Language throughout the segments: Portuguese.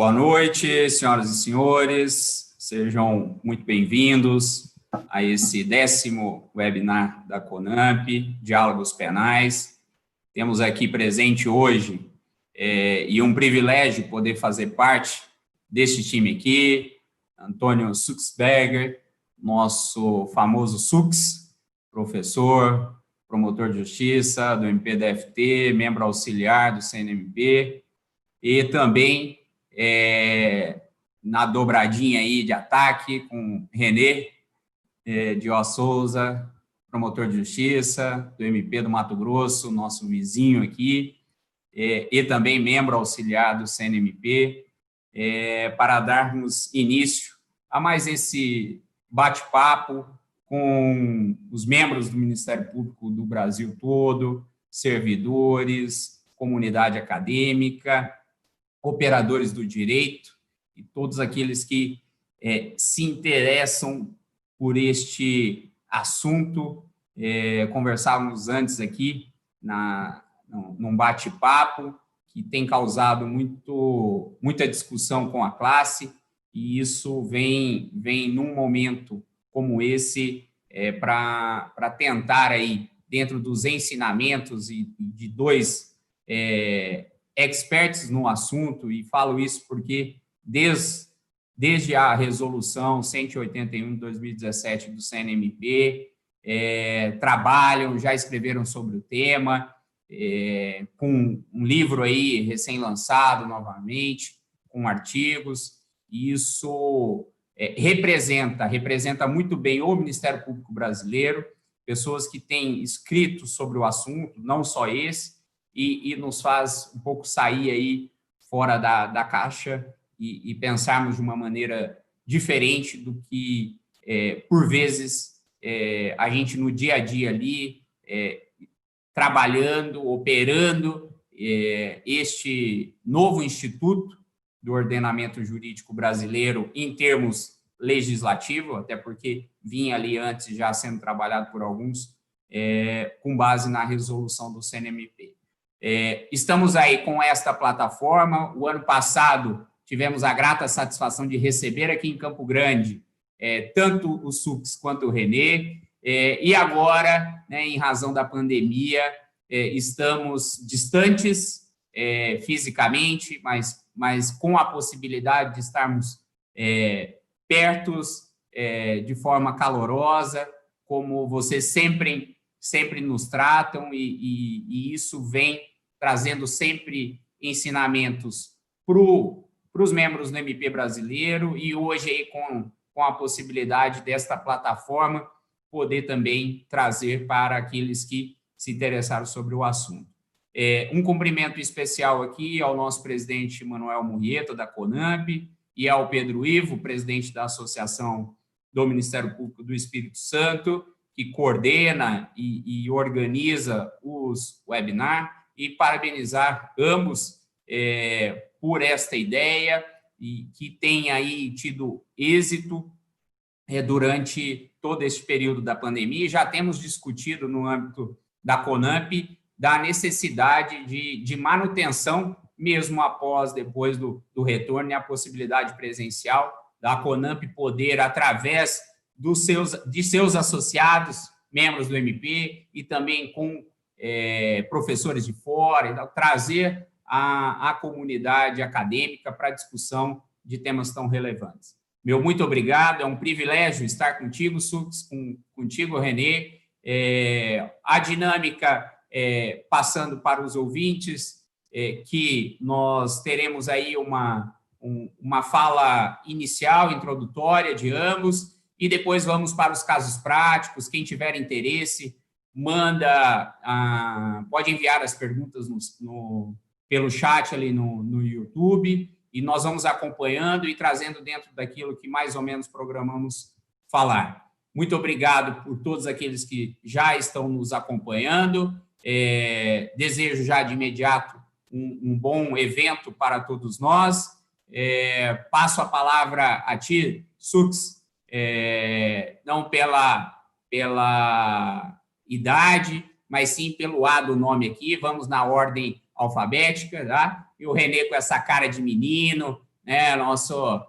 Boa noite, senhoras e senhores. Sejam muito bem-vindos a esse 10º webinar da CONAMP, Diálogos Penais. Temos aqui presente hoje, e um privilégio poder fazer parte deste time aqui, Antônio Suxberger, nosso famoso Sux, professor, promotor de justiça do MP-DFT, membro auxiliar do CNMP, e também na dobradinha aí de ataque com René de Souza, promotor de justiça do MP do Mato Grosso, nosso vizinho aqui, e também membro auxiliar do CNMP, para darmos início a mais esse bate-papo com os membros do Ministério Público do Brasil todo, servidores, comunidade acadêmica, operadores do direito e todos aqueles que se interessam por este assunto. Conversávamos antes aqui num bate-papo que tem causado muita discussão com a classe, e isso vem num momento como esse para tentar aí, dentro dos ensinamentos e de dois experts no assunto, e falo isso porque desde a resolução 181 de 2017 do CNMP, trabalham, já escreveram sobre o tema, com um livro aí recém-lançado novamente, com artigos, e isso representa muito bem o Ministério Público Brasileiro, pessoas que têm escrito sobre o assunto, não só esse, e nos faz um pouco sair aí fora da caixa e pensarmos de uma maneira diferente do que, por vezes, a gente no dia a dia ali, trabalhando, operando este novo instituto do ordenamento jurídico brasileiro em termos legislativos, até porque vinha ali antes já sendo trabalhado por alguns, com base na resolução do CNMP. Estamos aí com esta plataforma. O ano passado tivemos a grata satisfação de receber aqui em Campo Grande tanto o Sux quanto o René, e agora, né, em razão da pandemia, estamos distantes fisicamente, mas com a possibilidade de estarmos pertos de forma calorosa, como vocês sempre nos tratam, e isso vem trazendo sempre ensinamentos para os membros do MP brasileiro, e hoje aí com a possibilidade desta plataforma poder também trazer para aqueles que se interessaram sobre o assunto. Um cumprimento especial aqui ao nosso presidente Manuel Murrieta, da CONAMP, e ao Pedro Ivo, presidente da Associação do Ministério Público do Espírito Santo, que coordena e organiza os webinars, e parabenizar ambos por esta ideia, e que tem aí tido êxito durante todo esse período da pandemia. Já temos discutido no âmbito da CONAMP da necessidade de manutenção, mesmo depois do retorno, e a possibilidade presencial da CONAMP poder, através de seus associados, membros do MP, e também com professores de fora, então, trazer a comunidade acadêmica para a discussão de temas tão relevantes. Meu muito obrigado, é um privilégio estar contigo, Sux, contigo, René. A dinâmica, passando para os ouvintes, que nós teremos aí uma fala inicial, introdutória de ambos, e depois vamos para os casos práticos. Quem tiver interesse, pode enviar as perguntas pelo chat ali no YouTube, e nós vamos acompanhando e trazendo dentro daquilo que mais ou menos programamos falar. Muito obrigado por todos aqueles que já estão nos acompanhando. Desejo já de imediato um bom evento para todos nós. Passo a palavra a ti, Sux, não pela idade, mas sim pelo A do nome aqui. Vamos na ordem alfabética, tá? E o René com essa cara de menino, né? Nosso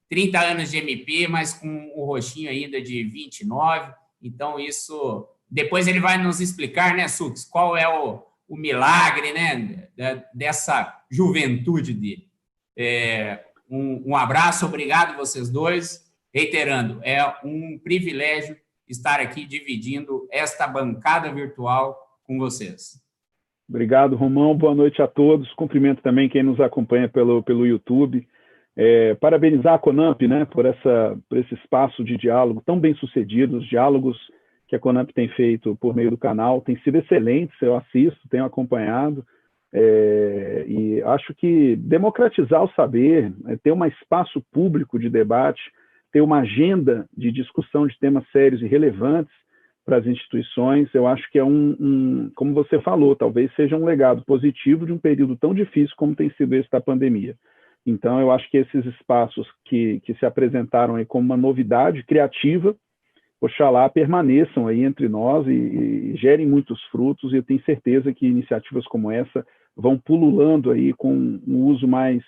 30 anos de MP, mas com o roxinho ainda de 29. Então, isso... Depois ele vai nos explicar, né, Sux, qual é o milagre, né, dessa juventude dele. Um abraço, obrigado vocês dois. Reiterando, é um privilégio estar aqui dividindo esta bancada virtual com vocês. Obrigado, Romão. Boa noite a todos. Cumprimento também quem nos acompanha pelo YouTube. Parabenizar a Conamp, né, por esse espaço de diálogo tão bem sucedido. Os diálogos que a Conamp tem feito por meio do canal têm sido excelentes, eu assisto, tenho acompanhado, e acho que democratizar o saber, ter um espaço público de debate, ter uma agenda de discussão de temas sérios e relevantes para as instituições, eu acho que é como você falou, talvez seja um legado positivo de um período tão difícil como tem sido esse da pandemia. Então, eu acho que esses espaços que se apresentaram aí como uma novidade criativa, oxalá permaneçam aí entre nós e gerem muitos frutos, e eu tenho certeza que iniciativas como essa vão pululando aí com um uso mais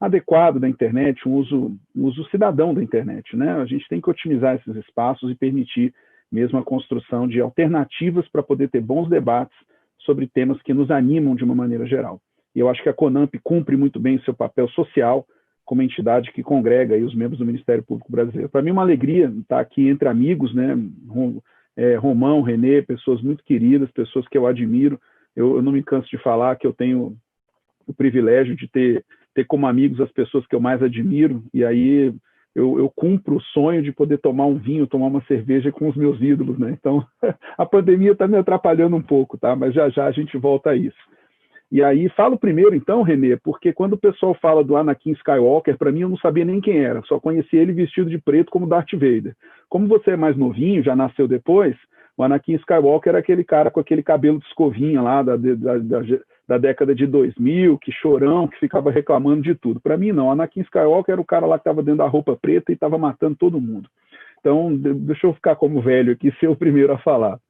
adequado da internet, um uso cidadão da internet, né? A gente tem que otimizar esses espaços e permitir mesmo a construção de alternativas para poder ter bons debates sobre temas que nos animam de uma maneira geral. E eu acho que a Conamp cumpre muito bem o seu papel social como entidade que congrega aí os membros do Ministério Público Brasileiro. Para mim é uma alegria estar aqui entre amigos, né? Romão, Renê, pessoas muito queridas, pessoas que eu admiro. Eu não me canso de falar que eu tenho o privilégio de ter como amigos as pessoas que eu mais admiro, e aí eu cumpro o sonho de poder tomar um vinho, tomar uma cerveja com os meus ídolos, né? Então, a pandemia está me atrapalhando um pouco, tá? Mas já já a gente volta a isso. E aí, falo primeiro, então, Renê, porque quando o pessoal fala do Anakin Skywalker, para mim eu não sabia nem quem era, só conhecia ele vestido de preto como Darth Vader. Como você é mais novinho, já nasceu depois, o Anakin Skywalker era aquele cara com aquele cabelo de escovinha lá da década de 2000, que chorão, que ficava reclamando de tudo. Para mim, não. O Anakin Skywalker era o cara lá que estava dentro da roupa preta e estava matando todo mundo. Então, deixa eu ficar como velho aqui, ser o primeiro a falar.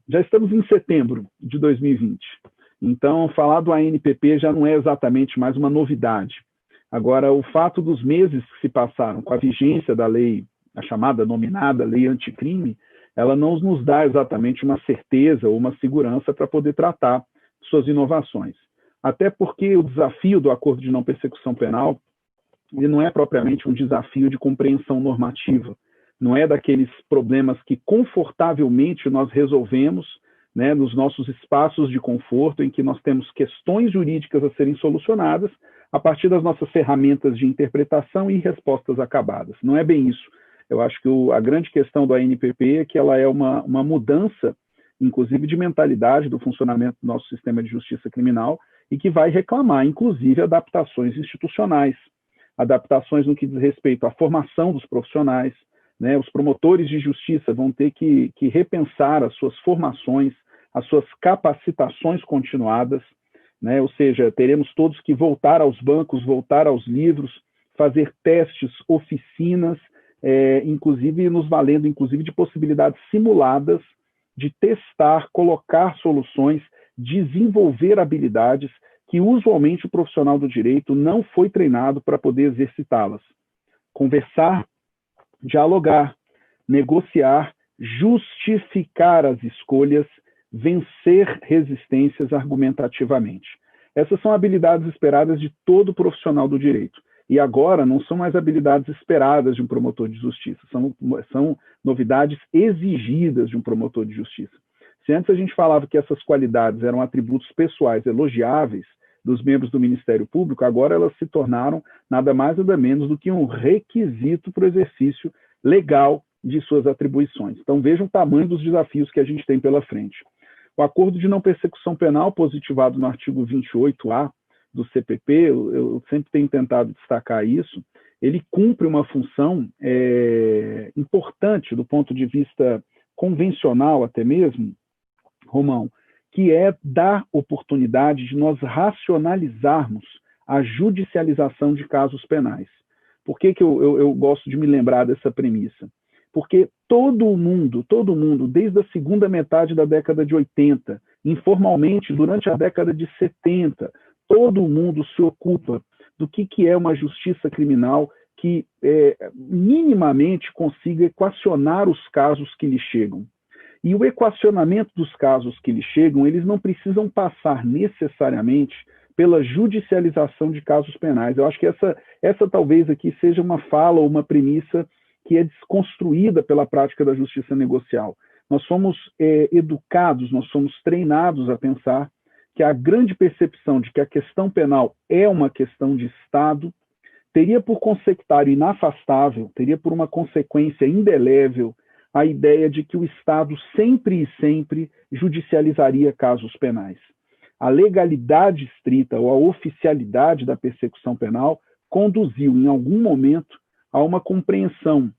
Já estamos em setembro de 2020. Então, falar do ANPP já não é exatamente mais uma novidade. Agora, o fato dos meses que se passaram com a vigência da lei, a chamada nominada lei anticrime, ela não nos dá exatamente uma certeza ou uma segurança para poder tratar suas inovações. Até porque o desafio do acordo de não persecução penal ele não é propriamente um desafio de compreensão normativa, não é daqueles problemas que confortavelmente nós resolvemos, né, nos nossos espaços de conforto, em que nós temos questões jurídicas a serem solucionadas a partir das nossas ferramentas de interpretação e respostas acabadas. Não é bem isso. Eu acho que a grande questão do ANPP é que ela é uma mudança, inclusive, de mentalidade do funcionamento do nosso sistema de justiça criminal e que vai reclamar, inclusive, adaptações institucionais, adaptações no que diz respeito à formação dos profissionais, né? Os promotores de justiça vão ter que repensar as suas formações, as suas capacitações continuadas, né? Ou seja, teremos todos que voltar aos bancos, voltar aos livros, fazer testes, oficinas, inclusive nos valendo inclusive de possibilidades simuladas de testar, colocar soluções, desenvolver habilidades que usualmente o profissional do direito não foi treinado para poder exercitá-las. Conversar, dialogar, negociar, justificar as escolhas, vencer resistências argumentativamente. Essas são habilidades esperadas de todo profissional do direito. E agora não são mais habilidades esperadas de um promotor de justiça, são novidades exigidas de um promotor de justiça. Se antes a gente falava que essas qualidades eram atributos pessoais elogiáveis dos membros do Ministério Público, agora elas se tornaram nada mais nada menos do que um requisito para o exercício legal de suas atribuições. Então vejam o tamanho dos desafios que a gente tem pela frente. O acordo de não persecução penal, positivado no artigo 28A do CPP, eu sempre tenho tentado destacar isso, ele cumpre uma função importante do ponto de vista convencional até mesmo, Romão, que é dar oportunidade de nós racionalizarmos a judicialização de casos penais. Por que eu gosto de me lembrar dessa premissa? Porque todo mundo, desde a segunda metade da década de 80, informalmente, durante a década de 70, todo mundo se ocupa do que é uma justiça criminal que minimamente consiga equacionar os casos que lhe chegam. E o equacionamento dos casos que lhe chegam, eles não precisam passar necessariamente pela judicialização de casos penais. Eu acho que essa talvez aqui seja uma fala ou uma premissa que é desconstruída pela prática da justiça negocial. Nós somos educados, nós somos treinados a pensar que a grande percepção de que a questão penal é uma questão de Estado teria por consectário inafastável, teria por uma consequência indelével a ideia de que o Estado sempre e sempre judicializaria casos penais. A legalidade estrita ou a oficialidade da persecução penal conduziu, em algum momento, a uma compreensão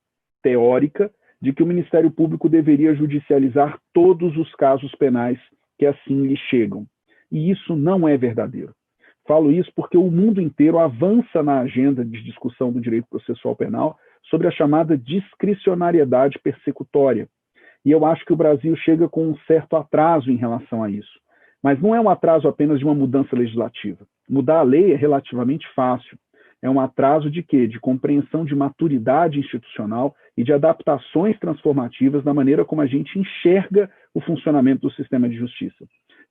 teórica de que o Ministério Público deveria judicializar todos os casos penais que assim lhe chegam. E isso não é verdadeiro. Falo isso porque o mundo inteiro avança na agenda de discussão do direito processual penal sobre a chamada discricionariedade persecutória. E eu acho que o Brasil chega com um certo atraso em relação a isso. Mas não é um atraso apenas de uma mudança legislativa. Mudar a lei é relativamente fácil. É um atraso de quê? De compreensão de maturidade institucional e de adaptações transformativas da maneira como a gente enxerga o funcionamento do sistema de justiça.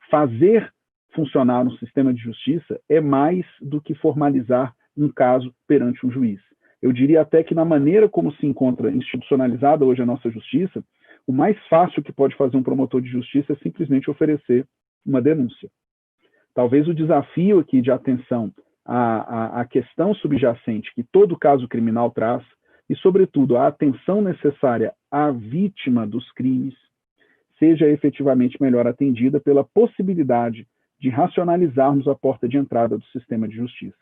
Fazer funcionar um sistema de justiça é mais do que formalizar um caso perante um juiz. Eu diria até que na maneira como se encontra institucionalizada hoje a nossa justiça, o mais fácil que pode fazer um promotor de justiça é simplesmente oferecer uma denúncia. Talvez o desafio aqui de atenção à questão subjacente que todo caso criminal traz, e, sobretudo, a atenção necessária à vítima dos crimes, seja efetivamente melhor atendida pela possibilidade de racionalizarmos a porta de entrada do sistema de justiça.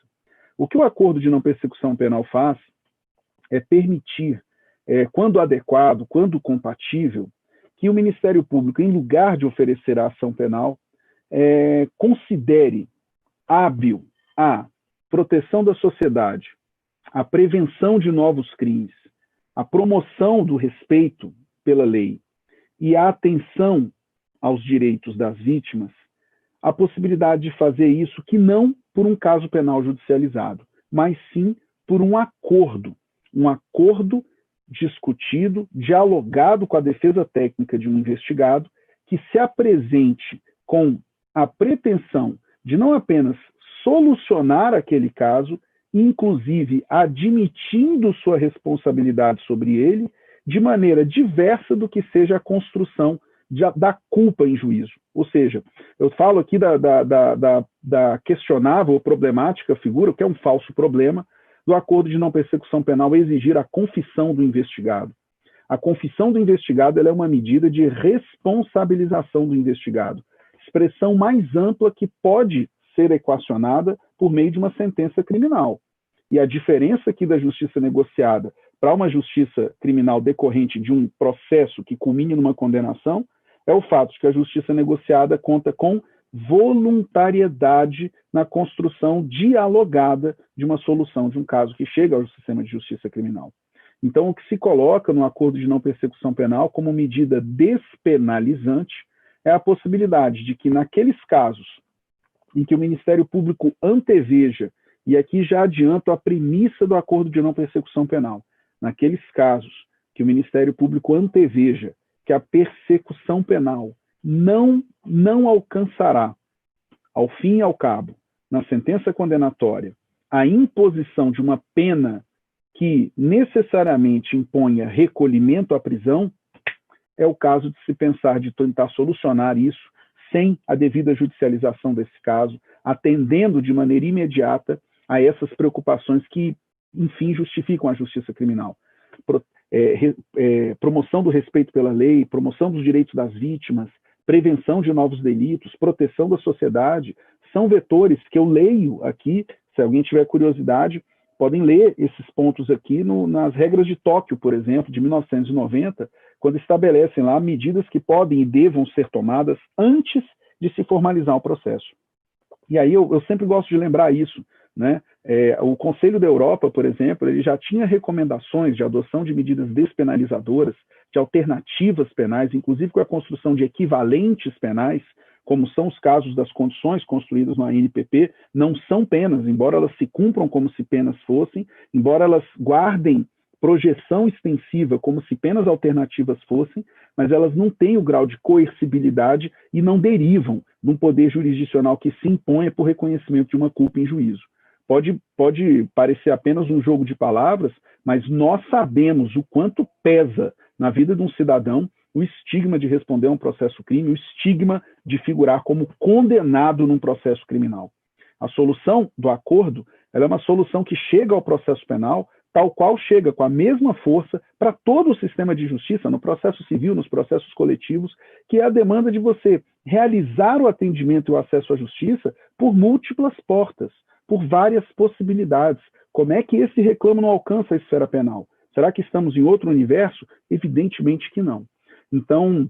O que o acordo de não persecução penal faz é permitir, quando adequado, quando compatível, que o Ministério Público, em lugar de oferecer a ação penal, considere hábil a proteção da sociedade, a prevenção de novos crimes, a promoção do respeito pela lei e a atenção aos direitos das vítimas, a possibilidade de fazer isso que não por um caso penal judicializado, mas sim por um acordo discutido, dialogado com a defesa técnica de um investigado, que se apresente com a pretensão de não apenas solucionar aquele caso, inclusive admitindo sua responsabilidade sobre ele, de maneira diversa do que seja a construção da culpa em juízo. Ou seja, eu falo aqui da questionável ou problemática figura, que é um falso problema, do acordo de não persecução penal exigir a confissão do investigado. A confissão do investigado ela é uma medida de responsabilização do investigado, expressão mais ampla que pode ser equacionada por meio de uma sentença criminal. E a diferença aqui da justiça negociada para uma justiça criminal decorrente de um processo que culmine numa condenação é o fato de que a justiça negociada conta com voluntariedade na construção dialogada de uma solução de um caso que chega ao sistema de justiça criminal. Então, o que se coloca no acordo de não persecução penal como medida despenalizante é a possibilidade de que, naqueles casos em que o Ministério Público anteveja, e aqui já adianto a premissa do acordo de não persecução penal, naqueles casos que o Ministério Público anteveja que a persecução penal não alcançará, ao fim e ao cabo, na sentença condenatória, a imposição de uma pena que necessariamente imponha recolhimento à prisão, é o caso de se pensar de tentar solucionar isso sem a devida judicialização desse caso, atendendo de maneira imediata a essas preocupações que, enfim, justificam a justiça criminal. Promoção do respeito pela lei, promoção dos direitos das vítimas, prevenção de novos delitos, proteção da sociedade, são vetores que eu leio aqui, se alguém tiver curiosidade, podem ler esses pontos aqui nas regras de Tóquio, por exemplo, de 1990, quando estabelecem lá medidas que podem e devam ser tomadas antes de se formalizar o processo. E aí eu sempre gosto de lembrar isso, né? O Conselho da Europa, por exemplo, ele já tinha recomendações de adoção de medidas despenalizadoras, de alternativas penais, inclusive com a construção de equivalentes penais, como são os casos das condições construídas no ANPP, não são penas, embora elas se cumpram como se penas fossem, embora elas guardem projeção extensiva como se penas alternativas fossem, mas elas não têm o grau de coercibilidade e não derivam de um poder jurisdicional que se imponha por reconhecimento de uma culpa em juízo. Pode parecer apenas um jogo de palavras, mas nós sabemos o quanto pesa na vida de um cidadão o estigma de responder a um processo crime, o estigma de figurar como condenado num processo criminal. A solução do acordo, ela é uma solução que chega ao processo penal, tal qual chega com a mesma força para todo o sistema de justiça, no processo civil, nos processos coletivos, que é a demanda de você realizar o atendimento e o acesso à justiça por múltiplas portas, por várias possibilidades. Como é que esse reclamo não alcança a esfera penal? Será que estamos em outro universo? Evidentemente que não. Então,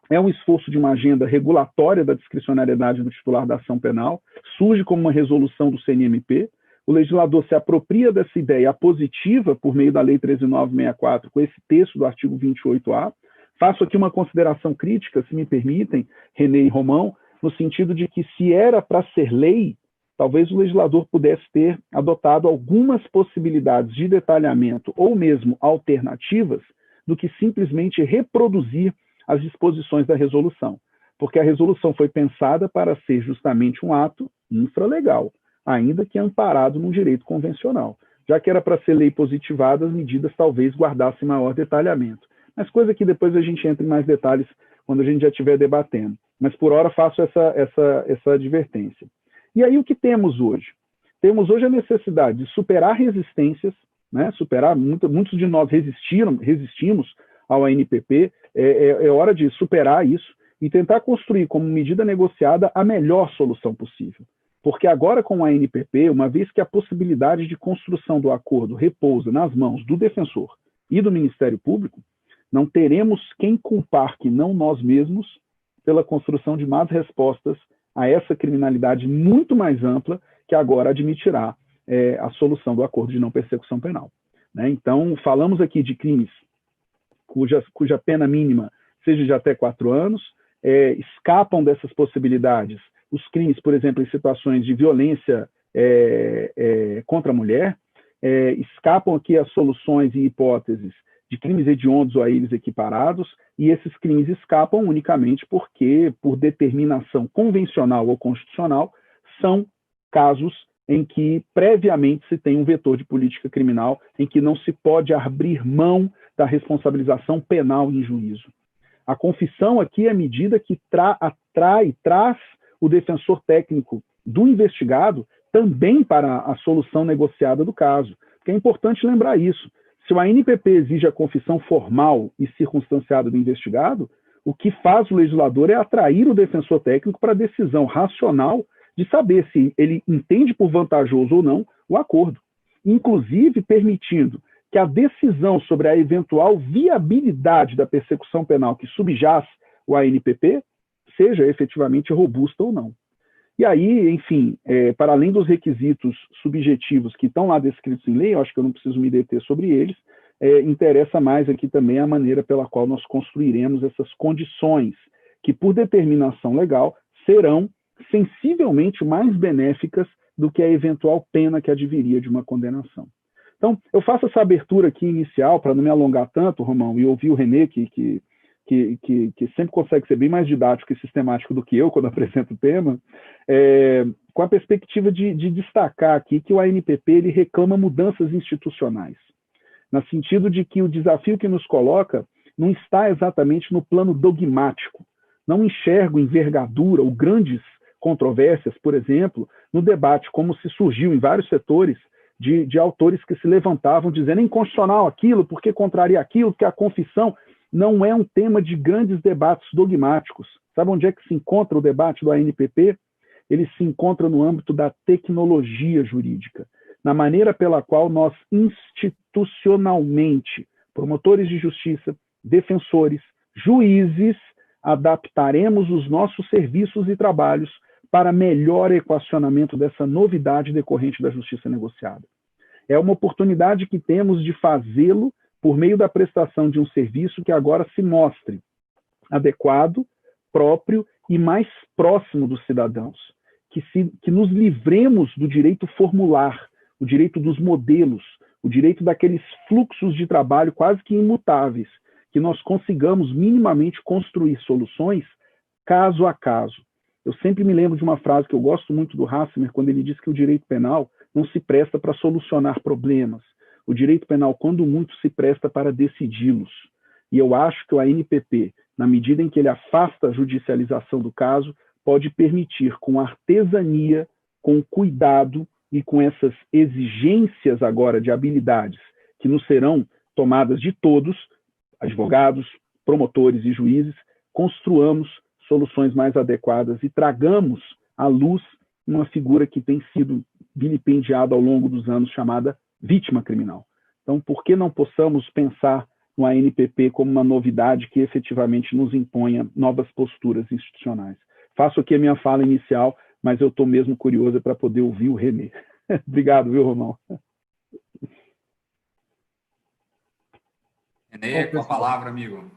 é um esforço de uma agenda regulatória da discricionariedade do titular da ação penal, surge como uma resolução do CNMP, o legislador se apropria dessa ideia positiva por meio da Lei 13.964, com esse texto do artigo 28A. Faço aqui uma consideração crítica, se me permitem, René e Romão, no sentido de que se era para ser lei, talvez o legislador pudesse ter adotado algumas possibilidades de detalhamento ou mesmo alternativas do que simplesmente reproduzir as disposições da resolução. Porque a resolução foi pensada para ser justamente um ato infralegal, ainda que amparado num direito convencional. Já que era para ser lei positivada, as medidas talvez guardassem maior detalhamento. Mas coisa que depois a gente entra em mais detalhes quando a gente já estiver debatendo. Mas por hora faço essa advertência. E aí o que temos hoje? Temos hoje a necessidade de superar resistências, né? Muitos de nós resistimos ao ANPP, é hora de superar isso e tentar construir como medida negociada a melhor solução possível. Porque agora com o ANPP, uma vez que a possibilidade de construção do acordo repousa nas mãos do defensor e do Ministério Público, não teremos quem culpar que não nós mesmos pela construção de más respostas a essa criminalidade muito mais ampla que agora admitirá a solução do acordo de não persecução penal. Né? Então, falamos aqui de crimes cuja pena mínima seja de até 4 anos, escapam dessas possibilidades os crimes, por exemplo, em situações de violência contra a mulher, escapam aqui as soluções e hipóteses de crimes hediondos ou a eles equiparados, e esses crimes escapam unicamente porque, por determinação convencional ou constitucional, são casos em que previamente se tem um vetor de política criminal, em que não se pode abrir mão da responsabilização penal em juízo. A confissão aqui é a medida que traz o defensor técnico do investigado também para a solução negociada do caso. Porque é importante lembrar isso. Se o ANPP exige a confissão formal e circunstanciada do investigado, o que faz o legislador é atrair o defensor técnico para a decisão racional de saber se ele entende por vantajoso ou não o acordo, inclusive permitindo que a decisão sobre a eventual viabilidade da persecução penal que subjaz o ANPP seja efetivamente robusta ou não. E aí, enfim, para além dos requisitos subjetivos que estão lá descritos em lei, eu acho que eu não preciso me deter sobre eles, interessa mais aqui também a maneira pela qual nós construiremos essas condições que, por determinação legal, serão sensivelmente mais benéficas do que a eventual pena que adviria de uma condenação. Então, eu faço essa abertura aqui inicial, para não me alongar tanto, Romão, e ouvir o René, que sempre consegue ser bem mais didático e sistemático do que eu quando apresento o tema, com a perspectiva de destacar aqui que o ANPP ele reclama mudanças institucionais, no sentido de que o desafio que nos coloca não está exatamente no plano dogmático. Não enxergo envergadura ou grandes controvérsias, por exemplo, no debate, como se surgiu em vários setores de autores que se levantavam dizendo é inconstitucional aquilo, porque contraria aquilo, porque a confissão não é um tema de grandes debates dogmáticos. Sabe onde é que se encontra o debate do ANPP? Ele se encontra no âmbito da tecnologia jurídica, na maneira pela qual nós institucionalmente, promotores de justiça, defensores, juízes, adaptaremos os nossos serviços e trabalhos para melhor equacionamento dessa novidade decorrente da justiça negociada. É uma oportunidade que temos de fazê-lo por meio da prestação de um serviço que agora se mostre adequado, próprio e mais próximo dos cidadãos, que nos livremos do direito formular, o direito dos modelos, o direito daqueles fluxos de trabalho quase que imutáveis, que nós consigamos minimamente construir soluções caso a caso. Eu sempre me lembro de uma frase que eu gosto muito do Hassemer, quando ele diz que o direito penal não se presta para solucionar problemas. O direito penal, quando muito, se presta para decidi-los. E eu acho que o ANPP, na medida em que ele afasta a judicialização do caso, pode permitir, com artesania, com cuidado e com essas exigências agora de habilidades que nos serão tomadas de todos, advogados, promotores e juízes, construamos soluções mais adequadas e tragamos à luz uma figura que tem sido vilipendiada ao longo dos anos, chamada vítima criminal. Então, por que não possamos pensar no ANPP como uma novidade que efetivamente nos imponha novas posturas institucionais? Faço aqui a minha fala inicial, mas eu estou mesmo curioso para poder ouvir o René. Obrigado, viu, Romão? René, com a palavra, amigo.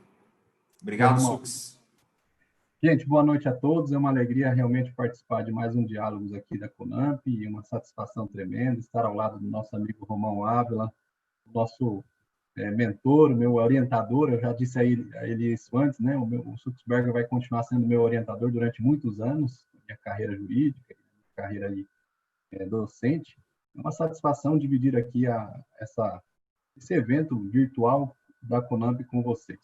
Obrigado, Sux. Gente, boa noite a todos. É uma alegria realmente participar de mais um Diálogos aqui da CONAMP e uma satisfação tremenda estar ao lado do nosso amigo Romão Ávila, nosso mentor, meu orientador. Eu já disse a ele isso antes, né? O Suxberger vai continuar sendo meu orientador durante muitos anos, minha carreira jurídica, minha carreira aí, docente. É uma satisfação dividir aqui esse evento virtual da CONAMP com vocês.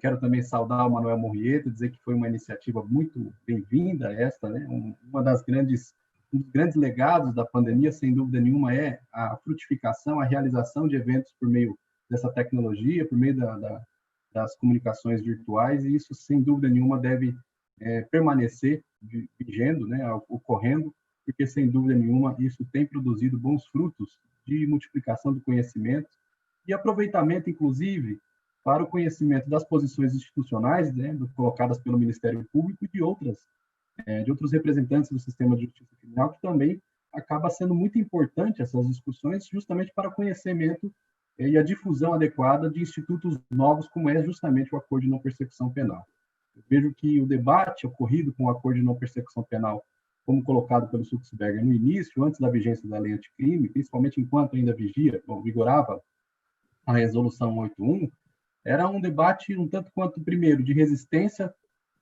Quero também saudar o Manuel Murrieta, dizer que foi uma iniciativa muito bem-vinda esta, né? Um dos grandes legados da pandemia, sem dúvida nenhuma, é a frutificação, a realização de eventos por meio dessa tecnologia, por meio das comunicações virtuais, e isso, sem dúvida nenhuma, deve permanecer vigendo, né? Ocorrendo, porque, sem dúvida nenhuma, isso tem produzido bons frutos de multiplicação do conhecimento e aproveitamento, inclusive, para o conhecimento das posições institucionais, né, colocadas pelo Ministério Público e de outros representantes do sistema de justiça criminal, que também acaba sendo muito importante essas discussões, justamente para o conhecimento e a difusão adequada de institutos novos, como é justamente o Acordo de Não Persecução Penal. Eu vejo que o debate ocorrido com o Acordo de Não Persecução Penal, como colocado pelo Suxberger no início, antes da vigência da lei anticrime, principalmente enquanto ainda vigorava a Resolução 81, era um debate um tanto quanto, primeiro, de resistência,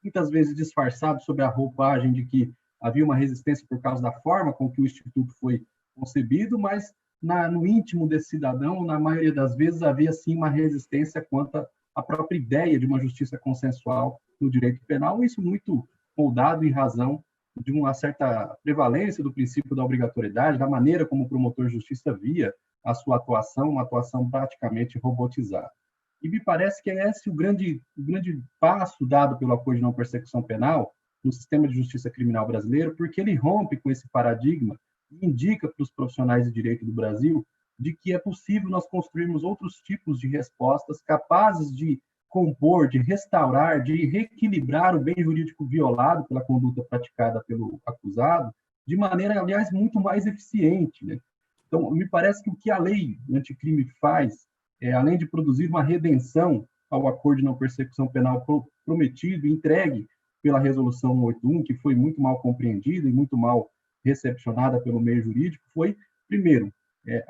muitas vezes disfarçado sob a roupagem de que havia uma resistência por causa da forma com que o Instituto foi concebido, mas no íntimo desse cidadão, na maioria das vezes, havia sim uma resistência quanto à própria ideia de uma justiça consensual no direito penal, isso muito moldado em razão de uma certa prevalência do princípio da obrigatoriedade, da maneira como o promotor de justiça via a sua atuação, uma atuação praticamente robotizada. E me parece que é esse o grande passo dado pelo Acordo de Não Persecução Penal no sistema de justiça criminal brasileiro, porque ele rompe com esse paradigma e indica para os profissionais de direito do Brasil de que é possível nós construirmos outros tipos de respostas capazes de compor, de restaurar, de reequilibrar o bem jurídico violado pela conduta praticada pelo acusado, de maneira, aliás, muito mais eficiente, né? Então, me parece que o que a lei anticrime faz, além de produzir uma redenção ao Acordo de Não Persecução Penal prometido e entregue pela Resolução 181, que foi muito mal compreendida e muito mal recepcionada pelo meio jurídico, foi, primeiro,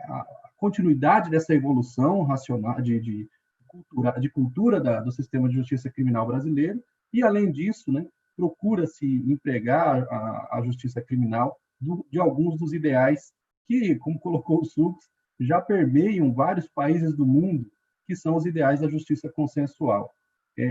a continuidade dessa evolução racional de cultura do sistema de justiça criminal brasileiro e, além disso, né, procura-se empregar a justiça criminal de alguns dos ideais que, como colocou o Sux, já permeiam vários países do mundo, que são os ideais da justiça consensual.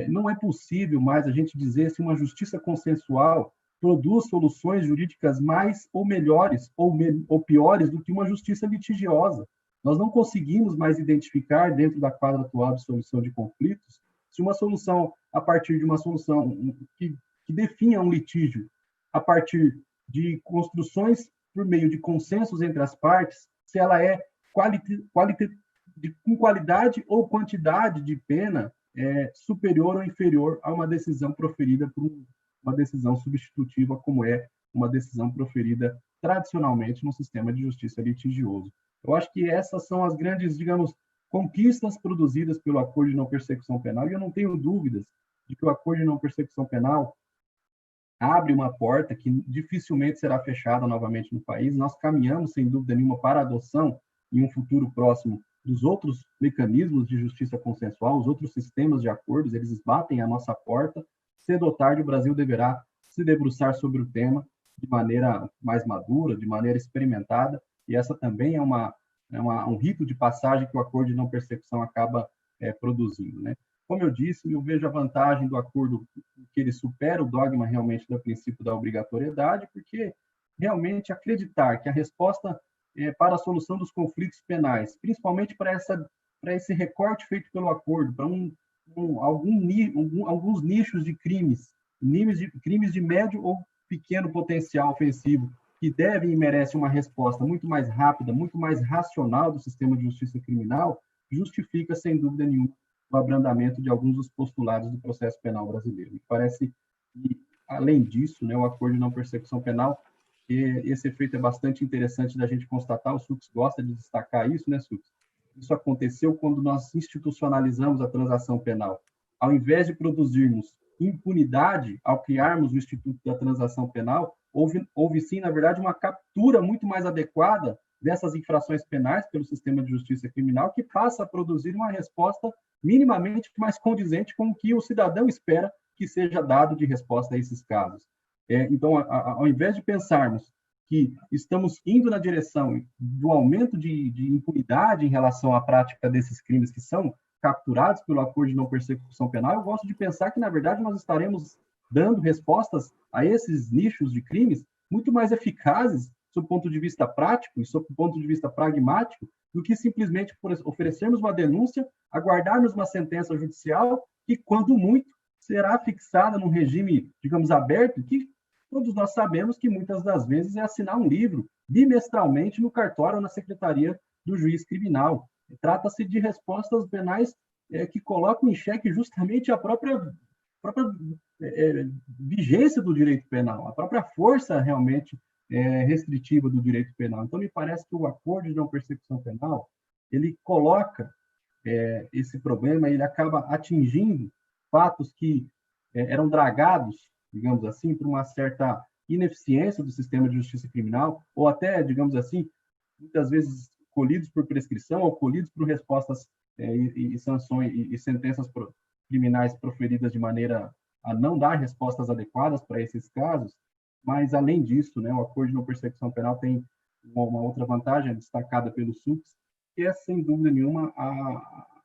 Não é possível mais a gente dizer se uma justiça consensual produz soluções jurídicas mais ou melhores ou piores do que uma justiça litigiosa. Nós não conseguimos mais identificar, dentro da quadra atual de solução de conflitos, se uma solução, a partir de uma solução que definha um litígio, a partir de construções por meio de consensos entre as partes, se ela é com qualidade ou quantidade de pena superior ou inferior a uma decisão proferida por uma decisão substitutiva, como é uma decisão proferida tradicionalmente no sistema de justiça litigioso. Eu acho que essas são as grandes, digamos, conquistas produzidas pelo Acordo de Não Persecução Penal, e eu não tenho dúvidas de que o Acordo de Não Persecução Penal abre uma porta que dificilmente será fechada novamente no país. Nós caminhamos, sem dúvida nenhuma, para a adoção, em um futuro próximo, dos outros mecanismos de justiça consensual, os outros sistemas de acordos, eles batem à nossa porta. Cedo ou tarde, o Brasil deverá se debruçar sobre o tema de maneira mais madura, de maneira experimentada, e essa também é um rito de passagem que o acordo de não persecução acaba produzindo, né? Como eu disse, eu vejo a vantagem do acordo que ele supera o dogma realmente do princípio da obrigatoriedade, porque realmente acreditar que a resposta para a solução dos conflitos penais, principalmente para esse recorte feito pelo acordo, para alguns nichos de crimes de médio ou pequeno potencial ofensivo, que devem e merecem uma resposta muito mais rápida, muito mais racional do sistema de justiça criminal, justifica, sem dúvida nenhuma, o abrandamento de alguns dos postulados do processo penal brasileiro. Me parece que, além disso, né, o acordo de não persecução penal, esse efeito é bastante interessante da gente constatar, o Sux gosta de destacar isso, né, Sux? Isso aconteceu quando nós institucionalizamos a transação penal. Ao invés de produzirmos impunidade, ao criarmos o Instituto da Transação Penal, houve sim, na verdade, uma captura muito mais adequada dessas infrações penais pelo sistema de justiça criminal, que passa a produzir uma resposta minimamente mais condizente com o que o cidadão espera que seja dado de resposta a esses casos. Então, ao invés de pensarmos que estamos indo na direção do aumento de impunidade em relação à prática desses crimes que são capturados pelo acordo de não persecução penal, eu gosto de pensar que, na verdade, nós estaremos dando respostas a esses nichos de crimes muito mais eficazes, sob o ponto de vista prático e sob o ponto de vista pragmático, do que simplesmente por oferecermos uma denúncia, aguardarmos uma sentença judicial que, quando muito, será fixada num regime, digamos, aberto, que todos nós sabemos que muitas das vezes é assinar um livro bimestralmente no cartório ou na secretaria do juiz criminal. Trata-se de respostas penais que colocam em xeque justamente a própria vigência do direito penal, a própria força realmente restritiva do direito penal. Então, me parece que o acordo de não persecução penal, ele coloca esse problema, ele acaba atingindo fatos que eram dragados, digamos assim, por uma certa ineficiência do sistema de justiça criminal, ou até, digamos assim, muitas vezes colhidos por prescrição ou colhidos por respostas e sanções e sentenças criminais proferidas de maneira a não dar respostas adequadas para esses casos. Mas, além disso, né, o acordo de não persecução penal tem uma outra vantagem destacada pelo SUX, que é, sem dúvida nenhuma,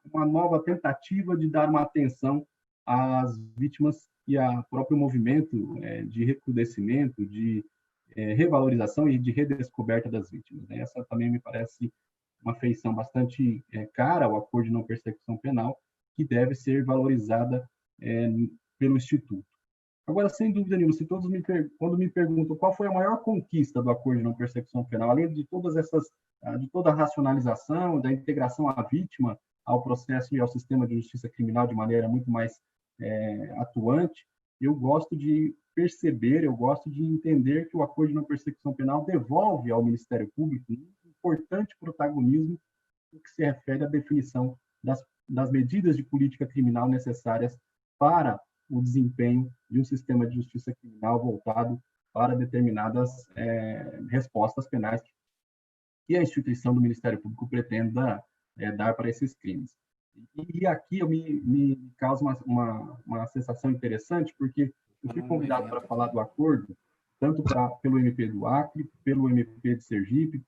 uma nova tentativa de dar uma atenção às vítimas e ao próprio movimento de recrudescimento, de revalorização e de redescoberta das vítimas. Essa também me parece uma feição bastante cara ao acordo de não persecução penal, que deve ser valorizada pelo Instituto. Agora, sem dúvida nenhuma, se todos quando me perguntam qual foi a maior conquista do acordo de não persecução penal, além de toda a racionalização, da integração à vítima, ao processo e ao sistema de justiça criminal de maneira muito mais atuante, eu gosto de perceber, eu gosto de entender que o acordo de não persecução penal devolve ao Ministério Público um importante protagonismo no que se refere à definição das medidas de política criminal necessárias para o desempenho de um sistema de justiça criminal voltado para determinadas respostas penais que a instituição do Ministério Público pretenda dar para esses crimes. E aqui me causa uma sensação interessante, porque eu fui convidado para falar do acordo, tanto pelo MP do Acre, pelo MP de Sergipe,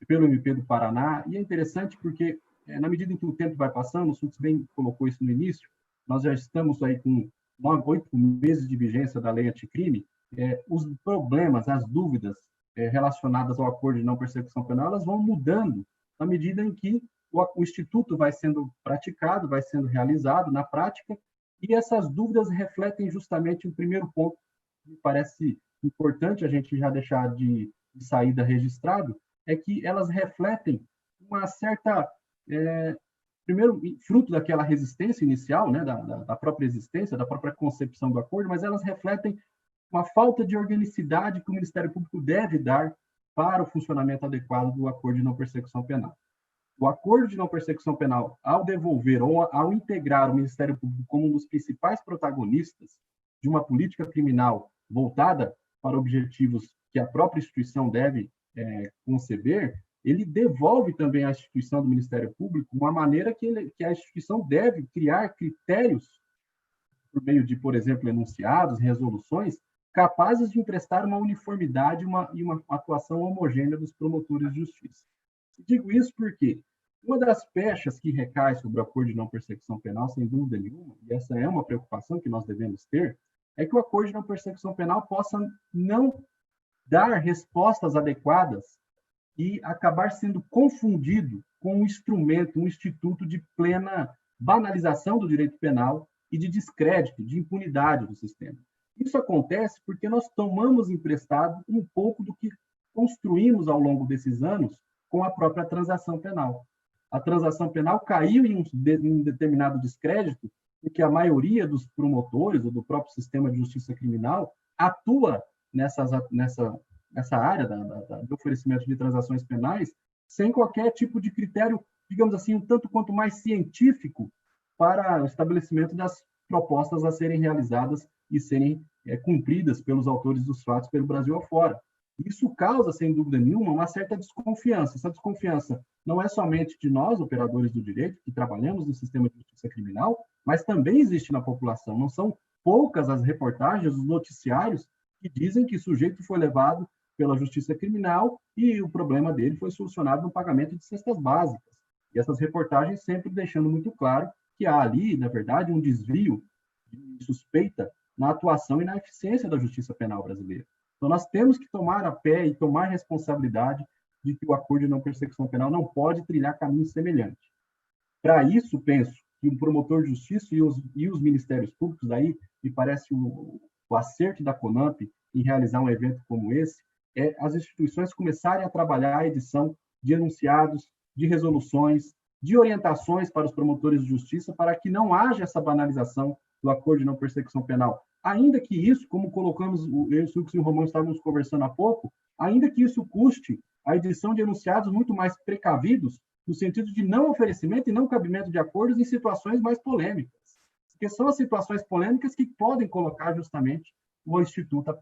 pelo MP do Paraná, e é interessante porque, na medida em que o tempo vai passando, o Sux bem colocou isso no início, nós já estamos aí com 8 meses de vigência da lei anticrime, os problemas, as dúvidas relacionadas ao acordo de não persecução penal, elas vão mudando na medida em que o Instituto vai sendo praticado, vai sendo realizado na prática, e essas dúvidas refletem justamente o primeiro ponto que me parece importante a gente já deixar de saída registrado, é que elas refletem uma certa... primeiro, fruto daquela resistência inicial, né, da própria existência, da própria concepção do acordo, mas elas refletem uma falta de organicidade que o Ministério Público deve dar para o funcionamento adequado do acordo de não persecução penal. O acordo de não persecução penal, ao devolver ou ao integrar o Ministério Público como um dos principais protagonistas de uma política criminal voltada para objetivos que a própria instituição deve conceber, ele devolve também à instituição do Ministério Público uma maneira que a instituição deve criar critérios por meio de, por exemplo, enunciados, resoluções, capazes de emprestar uma uniformidade e uma atuação homogênea dos promotores de justiça. Digo isso porque uma das pechas que recai sobre o acordo de não persecução penal, sem dúvida nenhuma, e essa é uma preocupação que nós devemos ter, é que o acordo de não persecução penal possa não dar respostas adequadas e acabar sendo confundido com um instrumento, um instituto de plena banalização do direito penal e de descrédito, de impunidade do sistema. Isso acontece porque nós tomamos emprestado um pouco do que construímos ao longo desses anos com a própria transação penal. A transação penal caiu em um determinado descrédito porque a maioria dos promotores ou do próprio sistema de justiça criminal atua nessa área do oferecimento de transações penais sem qualquer tipo de critério, digamos assim, um tanto quanto mais científico para o estabelecimento das propostas a serem realizadas e serem cumpridas pelos autores dos fatos pelo Brasil afora. Isso causa, sem dúvida nenhuma, uma certa desconfiança. Essa desconfiança não é somente de nós, operadores do direito, que trabalhamos no sistema de justiça criminal, mas também existe na população. Não são poucas as reportagens, os noticiários que dizem que o sujeito foi levado pela justiça criminal e o problema dele foi solucionado no pagamento de cestas básicas. E essas reportagens sempre deixando muito claro que há ali, na verdade, um desvio de suspeita na atuação e na eficiência da justiça penal brasileira. Então, nós temos que tomar a pé e tomar responsabilidade de que o acordo de não persecução penal não pode trilhar caminho semelhante. Para isso, penso que o promotor de justiça e os ministérios públicos, daí me parece o acerto da CONAMP em realizar um evento como esse, é as instituições começarem a trabalhar a edição de enunciados, de resoluções, de orientações para os promotores de justiça para que não haja essa banalização do acordo de não persecução penal. Ainda que isso, como colocamos, eu e o Romão estávamos conversando há pouco, ainda que isso custe a edição de enunciados muito mais precavidos, no sentido de não oferecimento e não cabimento de acordos em situações mais polêmicas. Porque são as situações polêmicas que podem colocar justamente o Instituto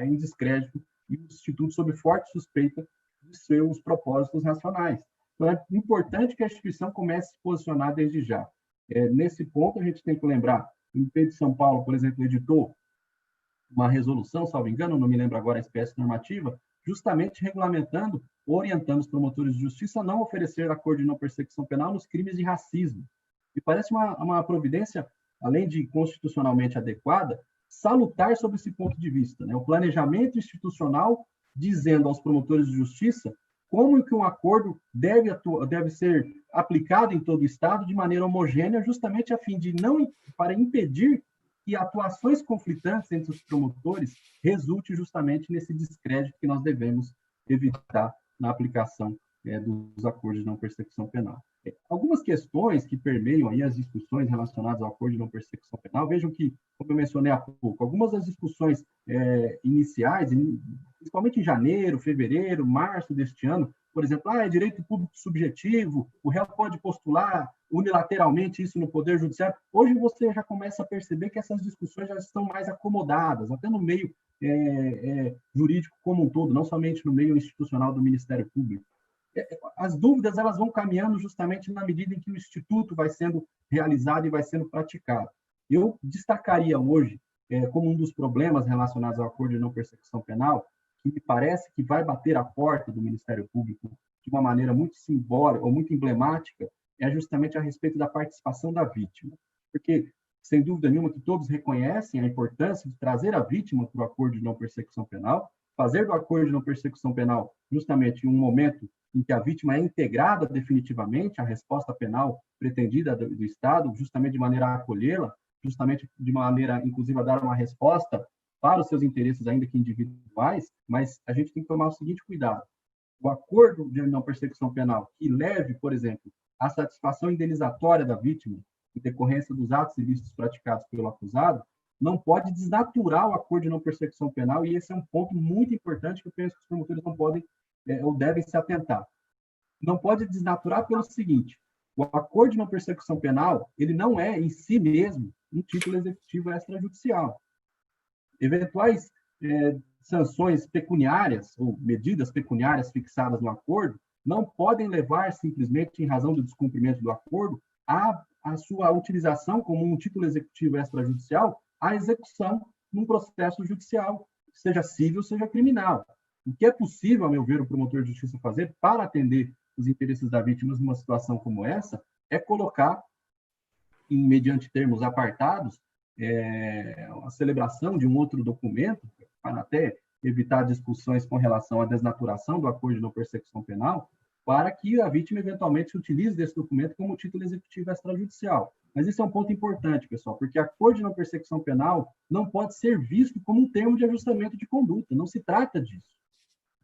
em descrédito e o Instituto sob forte suspeita de seus propósitos racionais. Então, é importante que a instituição comece a se posicionar desde já. Nesse ponto, a gente tem que lembrar, o MP de São Paulo, por exemplo, editou uma resolução, salvo engano, não me lembro agora a espécie normativa, justamente regulamentando, orientando os promotores de justiça a não oferecer acordo de não persecução penal nos crimes de racismo. E parece uma providência, além de constitucionalmente adequada, salutar sobre esse ponto de vista, né? O planejamento institucional dizendo aos promotores de justiça como que um acordo deve ser aplicado em todo o Estado de maneira homogênea, justamente a fim de para impedir que atuações conflitantes entre os promotores resulte justamente nesse descrédito que nós devemos evitar na aplicação dos acordos de não persecução penal. Algumas questões que permeiam aí as discussões relacionadas ao acordo de não persecução penal, vejam que, como eu mencionei há pouco, algumas das discussões iniciais, principalmente em janeiro, fevereiro, março deste ano, por exemplo, é direito público subjetivo, o réu pode postular unilateralmente isso no Poder Judiciário. Hoje você já começa a perceber que essas discussões já estão mais acomodadas, até no meio jurídico como um todo, não somente no meio institucional do Ministério Público. As dúvidas elas vão caminhando justamente na medida em que o Instituto vai sendo realizado e vai sendo praticado. Eu destacaria hoje, como um dos problemas relacionados ao acordo de não persecução penal, que me parece que vai bater a porta do Ministério Público de uma maneira muito simbólica ou muito emblemática, é justamente a respeito da participação da vítima. Porque, sem dúvida nenhuma, que todos reconhecem a importância de trazer a vítima para o acordo de não persecução penal, fazer do acordo de não persecução penal justamente um momento em que a vítima é integrada definitivamente à resposta penal pretendida do Estado, justamente de maneira a acolhê-la, justamente de maneira, inclusive, a dar uma resposta para os seus interesses, ainda que individuais, mas a gente tem que tomar o seguinte cuidado. O acordo de não persecução penal que leve, por exemplo, à satisfação indenizatória da vítima em decorrência dos atos ilícitos praticados pelo acusado, não pode desnaturar o acordo de não persecução penal, e esse é um ponto muito importante que eu penso que os promotores não podem ou devem se atentar. Não pode desnaturar pelo seguinte: o acordo de não persecução penal, ele não é, em si mesmo, um título executivo extrajudicial. eventuais sanções pecuniárias ou medidas pecuniárias fixadas no acordo não podem levar, simplesmente em razão do descumprimento do acordo, a sua utilização como um título executivo extrajudicial à execução num processo judicial, seja civil, seja criminal. O que é possível, a meu ver, o promotor de justiça fazer para atender os interesses da vítima numa situação como essa é colocar, mediante termos apartados, a celebração de um outro documento, para até evitar discussões com relação à desnaturação do acordo de não persecução penal, para que a vítima eventualmente utilize desse documento como título executivo extrajudicial. Mas isso é um ponto importante, pessoal, porque acordo de não persecução penal não pode ser visto como um termo de ajustamento de conduta, não se trata disso.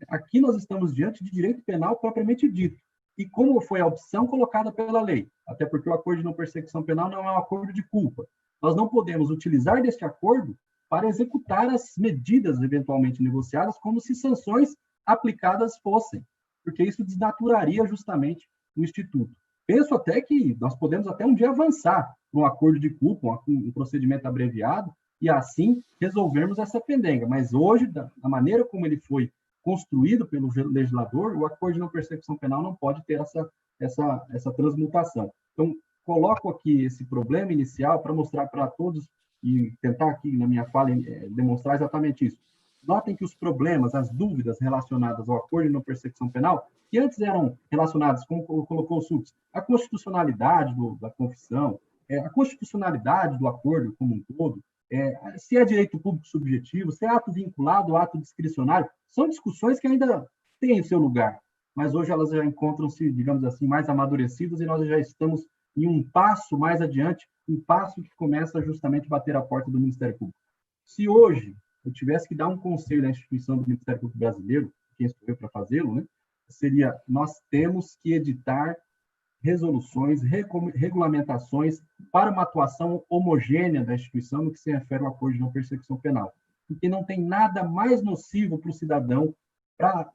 Aqui nós estamos diante de direito penal propriamente dito, e como foi a opção colocada pela lei, até porque o acordo de não persecução penal não é um acordo de culpa. Nós não podemos utilizar deste acordo para executar as medidas eventualmente negociadas como se sanções aplicadas fossem, porque isso desnaturaria justamente o Instituto. Penso até que nós podemos até um dia avançar para um acordo de culpa, um procedimento abreviado, e assim resolvermos essa pendenga. Mas hoje, da maneira como ele foi construído pelo legislador, o acordo de não persecução penal não pode ter essa transmutação. Então, coloco aqui esse problema inicial para mostrar para todos e tentar aqui, na minha fala, demonstrar exatamente isso. Notem que os problemas, as dúvidas relacionadas ao acordo de não persecução penal, que antes eram relacionadas, como colocou o Sux, a constitucionalidade da confissão, a constitucionalidade do acordo como um todo, se é direito público subjetivo, se é ato vinculado ou ato discricionário, são discussões que ainda têm seu lugar, mas hoje elas já encontram-se, digamos assim, mais amadurecidas e nós já estamos em um passo mais adiante, um passo que começa justamente a bater a porta do Ministério Público. Se hoje eu tivesse que dar um conselho à instituição do Ministério Público Brasileiro, quem estou eu para fazê-lo, né, seria: nós temos que editar resoluções, regulamentações para uma atuação homogênea da instituição no que se refere ao acordo de não persecução penal, porque não tem nada mais nocivo para o cidadão, para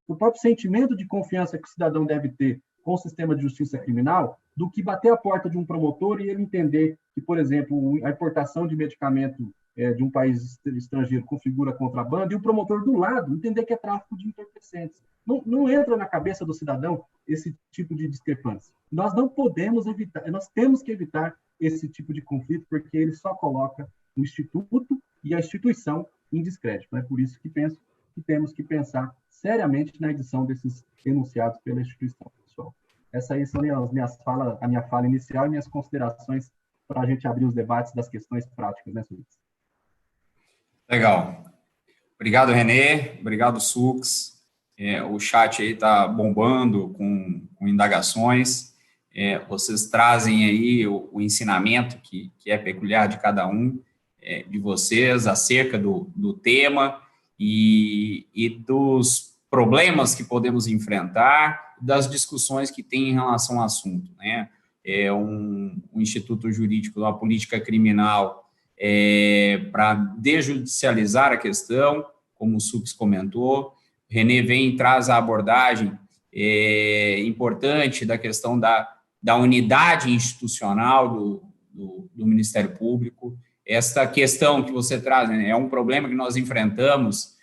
o próprio sentimento de confiança que o cidadão deve ter com o sistema de justiça criminal, do que bater a porta de um promotor e ele entender que, por exemplo, a importação de medicamento de um país estrangeiro configura contrabando, e o promotor do lado entender que é tráfico de entorpecentes. Não entra na cabeça do cidadão esse tipo de discrepância. Nós não podemos evitar, nós temos que evitar esse tipo de conflito, porque ele só coloca o Instituto e a instituição em descrédito. É por isso que penso que temos que pensar seriamente na edição desses enunciados pela instituição, pessoal. Essas aí são a minha fala inicial e minhas considerações para a gente abrir os debates das questões práticas, né, Sux? Legal. Obrigado, Renê. Obrigado, Sux. O chat aí está bombando com indagações. Vocês trazem aí o ensinamento que é peculiar de cada um de vocês acerca do tema e dos problemas que podemos enfrentar, das discussões que tem em relação ao assunto, né? Um instituto jurídico, uma política criminal para desjudicializar a questão, como o Sux comentou. Renê vem e traz a abordagem importante da questão da unidade institucional do Ministério Público. Esta questão que você traz, né, é um problema que nós enfrentamos,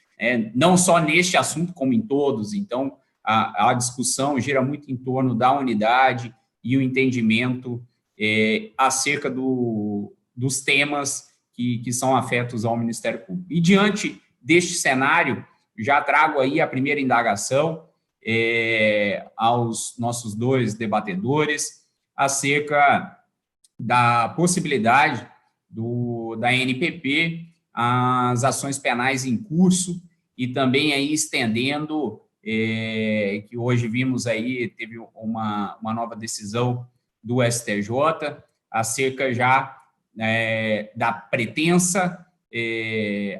não só neste assunto, como em todos. Então, a discussão gira muito em torno da unidade e o entendimento acerca dos temas que são afetos ao Ministério Público. E, diante deste cenário, já trago aí a primeira indagação aos nossos dois debatedores acerca da possibilidade da NPP as ações penais em curso e também aí estendendo, que hoje vimos aí, teve uma nova decisão do STJ acerca já da pretensa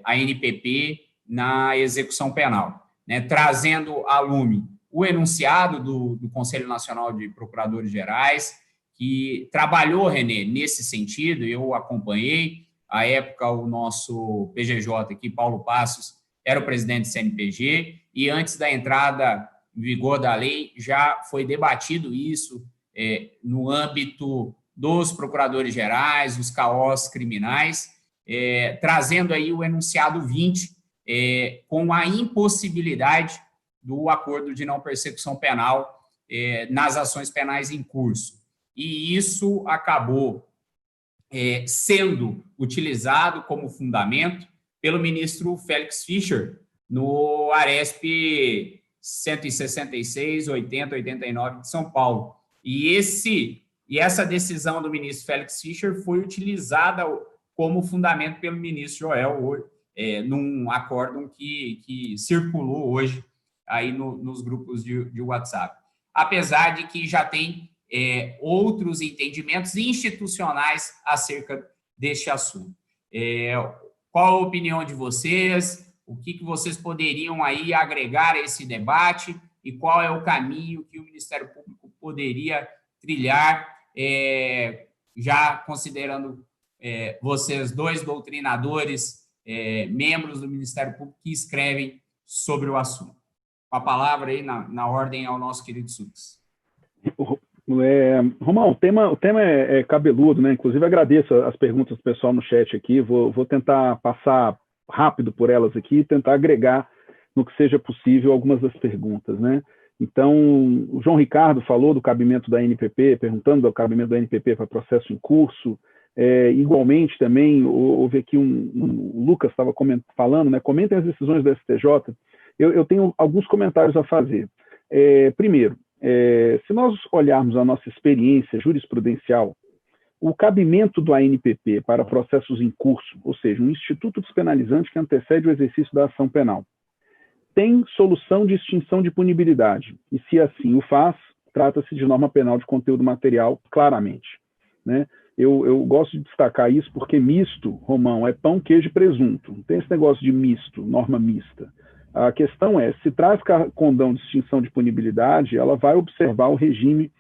ANPP na execução penal, né, trazendo a lume o enunciado do Conselho Nacional de Procuradores Gerais, que trabalhou, Renê, nesse sentido. Eu acompanhei, à época, o nosso PGJ aqui, Paulo Passos, era o presidente do CNPG, e antes da entrada em vigor da lei, já foi debatido isso no âmbito dos procuradores gerais, os CAOs criminais, trazendo aí o enunciado 20, com a impossibilidade do acordo de não persecução penal nas ações penais em curso. E isso acabou sendo utilizado como fundamento pelo ministro Félix Fischer no ARESP 166, 80, 89 de São Paulo. E essa decisão do ministro Félix Fischer foi utilizada como fundamento pelo ministro Joel, num acórdão que circulou hoje aí nos grupos de WhatsApp. Apesar de que já tem outros entendimentos institucionais acerca deste assunto. Qual a opinião de vocês? O que vocês poderiam aí agregar a esse debate e qual é o caminho que o Ministério Público poderia trilhar, já considerando vocês dois doutrinadores, membros do Ministério Público que escrevem sobre o assunto. Com a palavra aí na ordem ao nosso querido Sux. Romão, o tema é cabeludo, né? Inclusive agradeço as perguntas do pessoal no chat aqui, vou tentar passar rápido por elas aqui e tentar agregar no que seja possível algumas das perguntas, né? Então, o João Ricardo falou do cabimento da NPP, perguntando do cabimento da NPP para processo em curso. Igualmente também, houve aqui o Lucas estava falando, né? Comentem as decisões do STJ. Eu tenho alguns comentários a fazer. Primeiro, se nós olharmos a nossa experiência jurisprudencial, o cabimento do ANPP para processos em curso, ou seja, um instituto despenalizante que antecede o exercício da ação penal, tem solução de extinção de punibilidade, e se assim o faz, trata-se de norma penal de conteúdo material claramente, né? Eu gosto de destacar isso porque misto, Romão, é pão, queijo e presunto. Não tem esse negócio de misto, norma mista. A questão é, se traz condão de extinção de punibilidade, ela vai observar o regime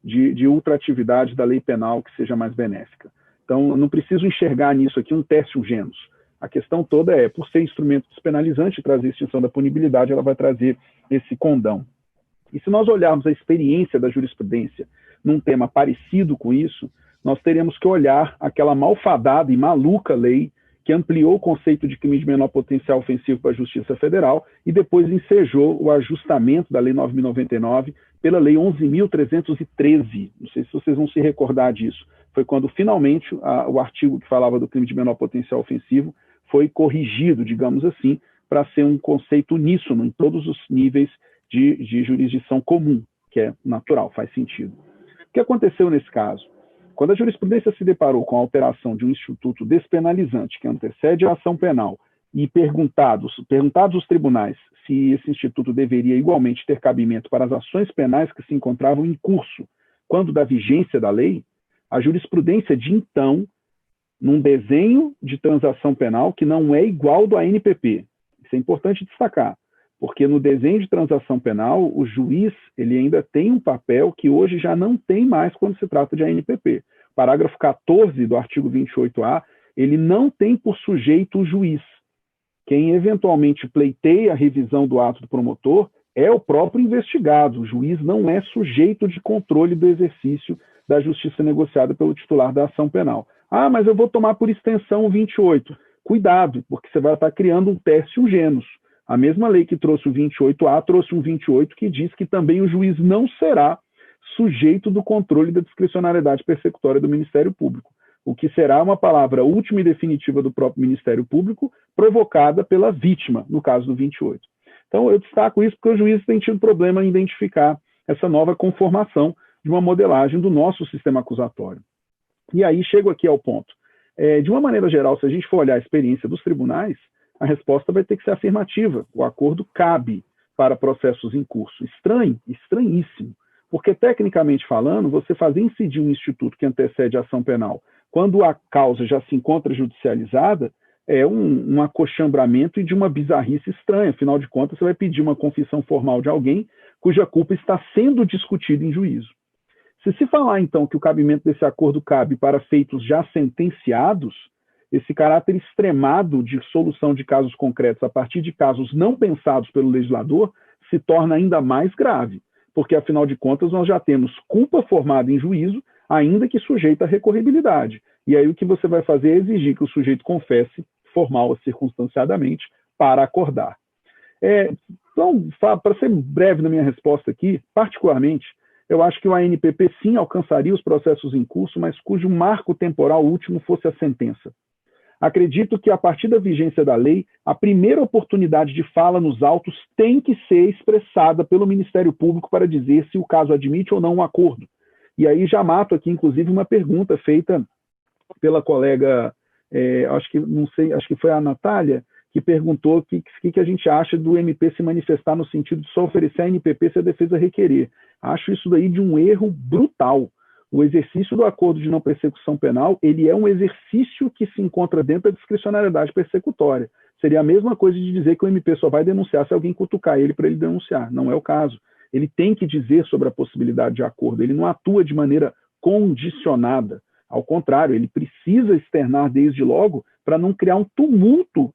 de ultratividade da lei penal que seja mais benéfica. Então, eu não preciso enxergar nisso aqui um teste genus. A questão toda é, por ser instrumento despenalizante e trazer extinção da punibilidade, ela vai trazer esse condão. E se nós olharmos a experiência da jurisprudência num tema parecido com isso, nós teremos que olhar aquela malfadada e maluca lei que ampliou o conceito de crime de menor potencial ofensivo para a Justiça Federal e depois ensejou o ajustamento da Lei 9.099 pela Lei 11.313. Não sei se vocês vão se recordar disso. Foi quando, finalmente, o artigo que falava do crime de menor potencial ofensivo foi corrigido, digamos assim, para ser um conceito uníssono em todos os níveis de jurisdição comum, que é natural, faz sentido. O que aconteceu nesse caso? Quando a jurisprudência se deparou com a alteração de um instituto despenalizante que antecede a ação penal e perguntados os tribunais se esse instituto deveria igualmente ter cabimento para as ações penais que se encontravam em curso quando da vigência da lei, a jurisprudência de então, num desenho de transação penal que não é igual do ANPP. Isso é importante destacar, porque no desenho de transação penal, o juiz ele ainda tem um papel que hoje já não tem mais quando se trata de ANPP. Parágrafo 14 do artigo 28A, ele não tem por sujeito o juiz. Quem eventualmente pleiteia a revisão do ato do promotor é o próprio investigado. O juiz não é sujeito de controle do exercício da justiça negociada pelo titular da ação penal. Ah, mas eu vou tomar por extensão o 28. Cuidado, porque você vai estar criando um teste genus. A mesma lei que trouxe o 28A trouxe um 28 que diz que também o juiz não será sujeito do controle da discricionariedade persecutória do Ministério Público, o que será uma palavra última e definitiva do próprio Ministério Público, provocada pela vítima, no caso do 28. Então, eu destaco isso porque o juiz tem tido problema em identificar essa nova conformação de uma modelagem do nosso sistema acusatório. E aí, chego aqui ao ponto. De uma maneira geral, se a gente for olhar a experiência dos tribunais, a resposta vai ter que ser afirmativa. O acordo cabe para processos em curso. Estranhíssimo. Porque, tecnicamente falando, você fazer incidir um instituto que antecede a ação penal quando a causa já se encontra judicializada é um acochambramento e de uma bizarrice estranha. Afinal de contas, você vai pedir uma confissão formal de alguém cuja culpa está sendo discutida em juízo. Se falar, então, que o cabimento desse acordo cabe para feitos já sentenciados, esse caráter extremado de solução de casos concretos a partir de casos não pensados pelo legislador se torna ainda mais grave, porque, afinal de contas, nós já temos culpa formada em juízo ainda que sujeita à recorribilidade. E aí o que você vai fazer é exigir que o sujeito confesse, formal ou circunstanciadamente, para acordar. Então, para ser breve na minha resposta aqui, particularmente, eu acho que o ANPP sim alcançaria os processos em curso, mas cujo marco temporal último fosse a sentença. Acredito que, a partir da vigência da lei, a primeira oportunidade de fala nos autos tem que ser expressada pelo Ministério Público para dizer se o caso admite ou não um acordo. E aí já mato aqui, inclusive, uma pergunta feita pela colega, acho que foi a Natália, que perguntou o que a gente acha do MP se manifestar no sentido de só oferecer a NPP se a defesa requerer. Acho isso daí de um erro brutal. O exercício do acordo de não persecução penal, ele é um exercício que se encontra dentro da discricionariedade persecutória. Seria a mesma coisa de dizer que o MP só vai denunciar se alguém cutucar ele para ele denunciar. Não é o caso. Ele tem que dizer sobre a possibilidade de acordo. Ele não atua de maneira condicionada. Ao contrário, ele precisa externar desde logo para não criar um tumulto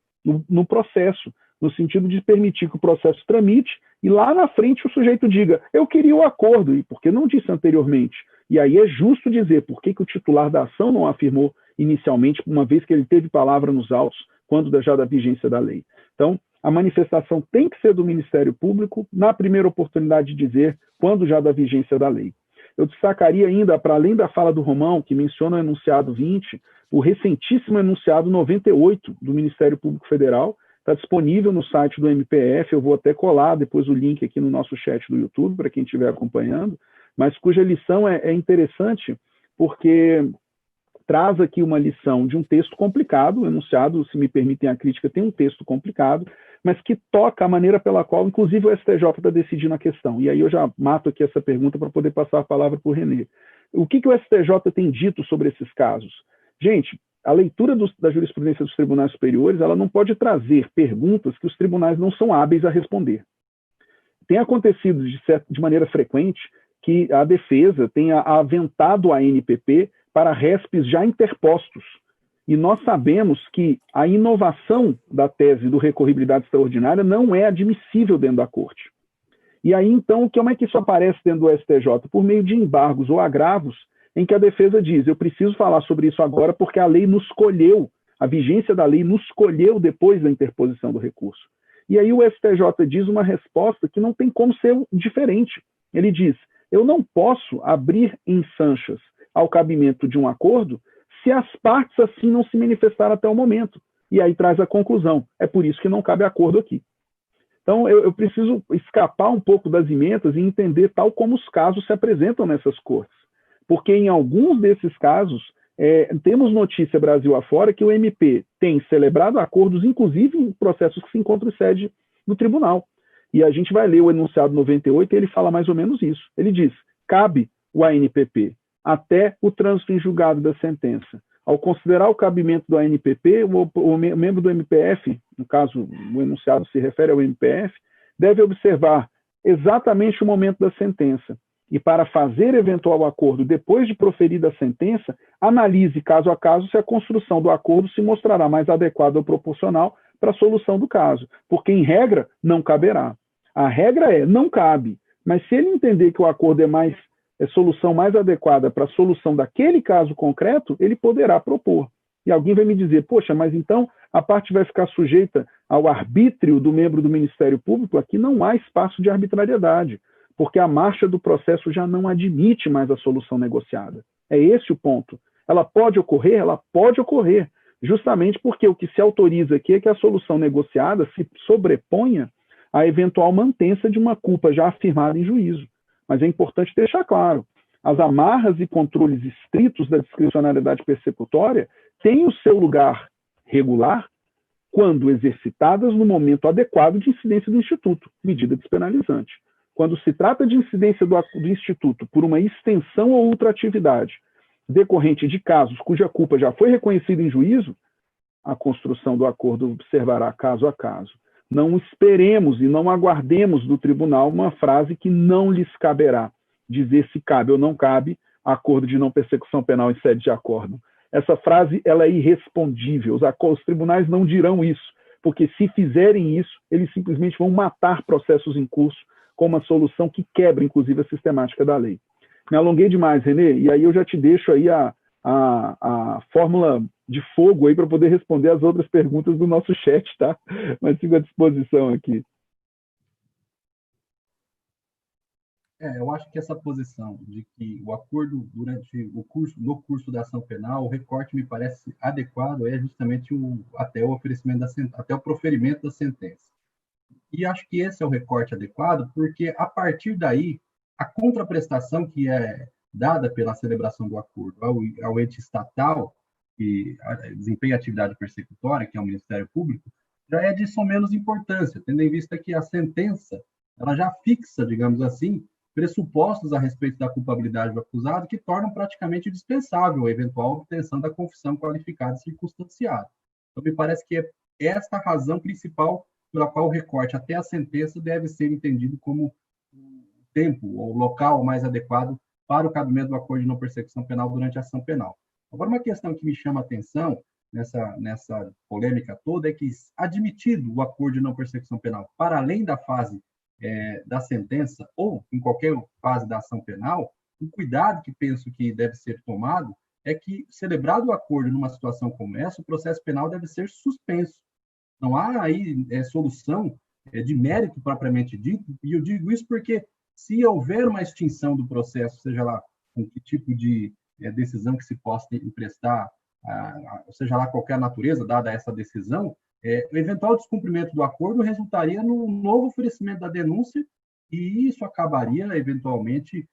no processo, no sentido de permitir que o processo tramite e lá na frente o sujeito diga, eu queria o acordo, e por que não disse anteriormente? E aí é justo dizer por que o titular da ação não afirmou inicialmente, uma vez que ele teve palavra nos autos, quando já da vigência da lei. Então, a manifestação tem que ser do Ministério Público, na primeira oportunidade de dizer, quando já da vigência da lei. Eu destacaria ainda, para além da fala do Romão, que menciona o enunciado 20, o recentíssimo enunciado 98 do Ministério Público Federal, está disponível no site do MPF, eu vou até colar depois o link aqui no nosso chat do YouTube, para quem estiver acompanhando, mas cuja lição é interessante, porque traz aqui uma lição de um texto complicado, o enunciado, se me permitem a crítica, tem um texto complicado, mas que toca a maneira pela qual, inclusive, o STJ está decidindo a questão. E aí eu já mato aqui essa pergunta para poder passar a palavra para o Renê. O que o STJ tem dito sobre esses casos? Gente, a leitura da jurisprudência dos tribunais superiores, ela não pode trazer perguntas que os tribunais não são hábeis a responder. Tem acontecido de maneira frequente que a defesa tenha aventado a ANPP para réspes já interpostos. E nós sabemos que a inovação da tese do recorribilidade extraordinária não é admissível dentro da corte. E aí, então, como é que isso aparece dentro do STJ? Por meio de embargos ou agravos, em que a defesa diz, eu preciso falar sobre isso agora porque a lei nos colheu, a vigência da lei nos colheu depois da interposição do recurso. E aí o STJ diz uma resposta que não tem como ser diferente. Ele diz, eu não posso abrir em sanchas ao cabimento de um acordo se as partes assim não se manifestaram até o momento. E aí traz a conclusão, é por isso que não cabe acordo aqui. Então eu preciso escapar um pouco das emendas e entender tal como os casos se apresentam nessas cortes. Porque em alguns desses casos, temos notícia Brasil afora que o MP tem celebrado acordos, inclusive em processos que se encontram em sede no tribunal. E a gente vai ler o enunciado 98 e ele fala mais ou menos isso. Ele diz, cabe o ANPP até o trânsito em julgado da sentença. Ao considerar o cabimento do ANPP, o membro do MPF, no caso o enunciado se refere ao MPF, deve observar exatamente o momento da sentença. E para fazer eventual acordo depois de proferida a sentença, analise caso a caso se a construção do acordo se mostrará mais adequada ou proporcional para a solução do caso, porque em regra não caberá. A regra é, não cabe, mas se ele entender que o acordo é solução mais adequada para a solução daquele caso concreto, ele poderá propor. E alguém vai me dizer, poxa, mas então a parte vai ficar sujeita ao arbítrio do membro do Ministério Público? Aqui não há espaço de arbitrariedade, porque a marcha do processo já não admite mais a solução negociada. É esse o ponto. Ela pode ocorrer? Ela pode ocorrer, justamente porque o que se autoriza aqui é que a solução negociada se sobreponha à eventual mantença de uma culpa já afirmada em juízo. Mas é importante deixar claro, as amarras e controles estritos da discricionariedade persecutória têm o seu lugar regular quando exercitadas no momento adequado de incidência do Instituto, medida despenalizante. Quando se trata de incidência do Instituto por uma extensão ou ultratividade decorrente de casos cuja culpa já foi reconhecida em juízo, a construção do acordo observará caso a caso. Não esperemos e não aguardemos do tribunal uma frase que não lhes caberá, dizer se cabe ou não cabe acordo de não persecução penal em sede de acórdão. Essa frase ela é irrespondível, os tribunais não dirão isso, porque se fizerem isso, eles simplesmente vão matar processos em curso com uma solução que quebra, inclusive, a sistemática da lei. Me alonguei demais, Renê, e aí eu já te deixo aí a fórmula de fogo aí para poder responder as outras perguntas do nosso chat, tá? Mas fico à disposição aqui. Eu acho que essa posição de que o acordo durante no curso da ação penal, o recorte me parece adequado é justamente até o oferecimento até o proferimento da sentença. E acho que esse é o recorte adequado, porque a partir daí, a contraprestação que é dada pela celebração do acordo ao ente estatal que desempenha atividade persecutória, que é o Ministério Público, já é de menos importância, tendo em vista que a sentença ela já fixa, digamos assim, pressupostos a respeito da culpabilidade do acusado que tornam praticamente dispensável a eventual obtenção da confissão qualificada e circunstanciada. Então, me parece que é esta a razão principal pela qual o recorte até a sentença deve ser entendido como o tempo ou local mais adequado para o cabimento do acordo de não persecução penal durante a ação penal. Agora, uma questão que me chama a atenção nessa polêmica toda é que, admitido o acordo de não persecução penal para além da fase da sentença ou em qualquer fase da ação penal, o cuidado que penso que deve ser tomado é que, celebrado o acordo numa situação como essa, o processo penal deve ser suspenso. Não há aí solução de mérito propriamente dito, e eu digo isso porque se houver uma extinção do processo, seja lá com que tipo de decisão que se possa emprestar, seja lá qualquer natureza dada essa decisão, o eventual descumprimento do acordo resultaria no novo oferecimento da denúncia e isso acabaria, eventualmente,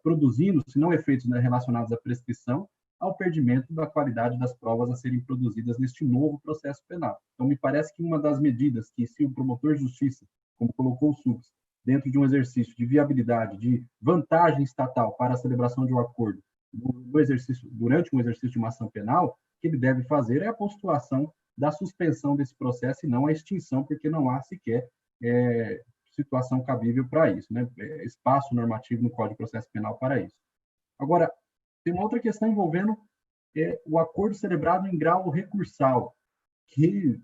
produzindo, se não efeitos relacionados à prescrição, ao perdimento da qualidade das provas a serem produzidas neste novo processo penal. Então, me parece que uma das medidas que, se o promotor de justiça, como colocou o SUPS, dentro de um exercício de viabilidade, de vantagem estatal para a celebração de um acordo durante um exercício de uma ação penal, que ele deve fazer é a postulação da suspensão desse processo e não a extinção, porque não há sequer situação cabível para isso, né? Espaço normativo no Código de Processo Penal para isso. Agora, tem uma outra questão envolvendo o acordo celebrado em grau recursal, que,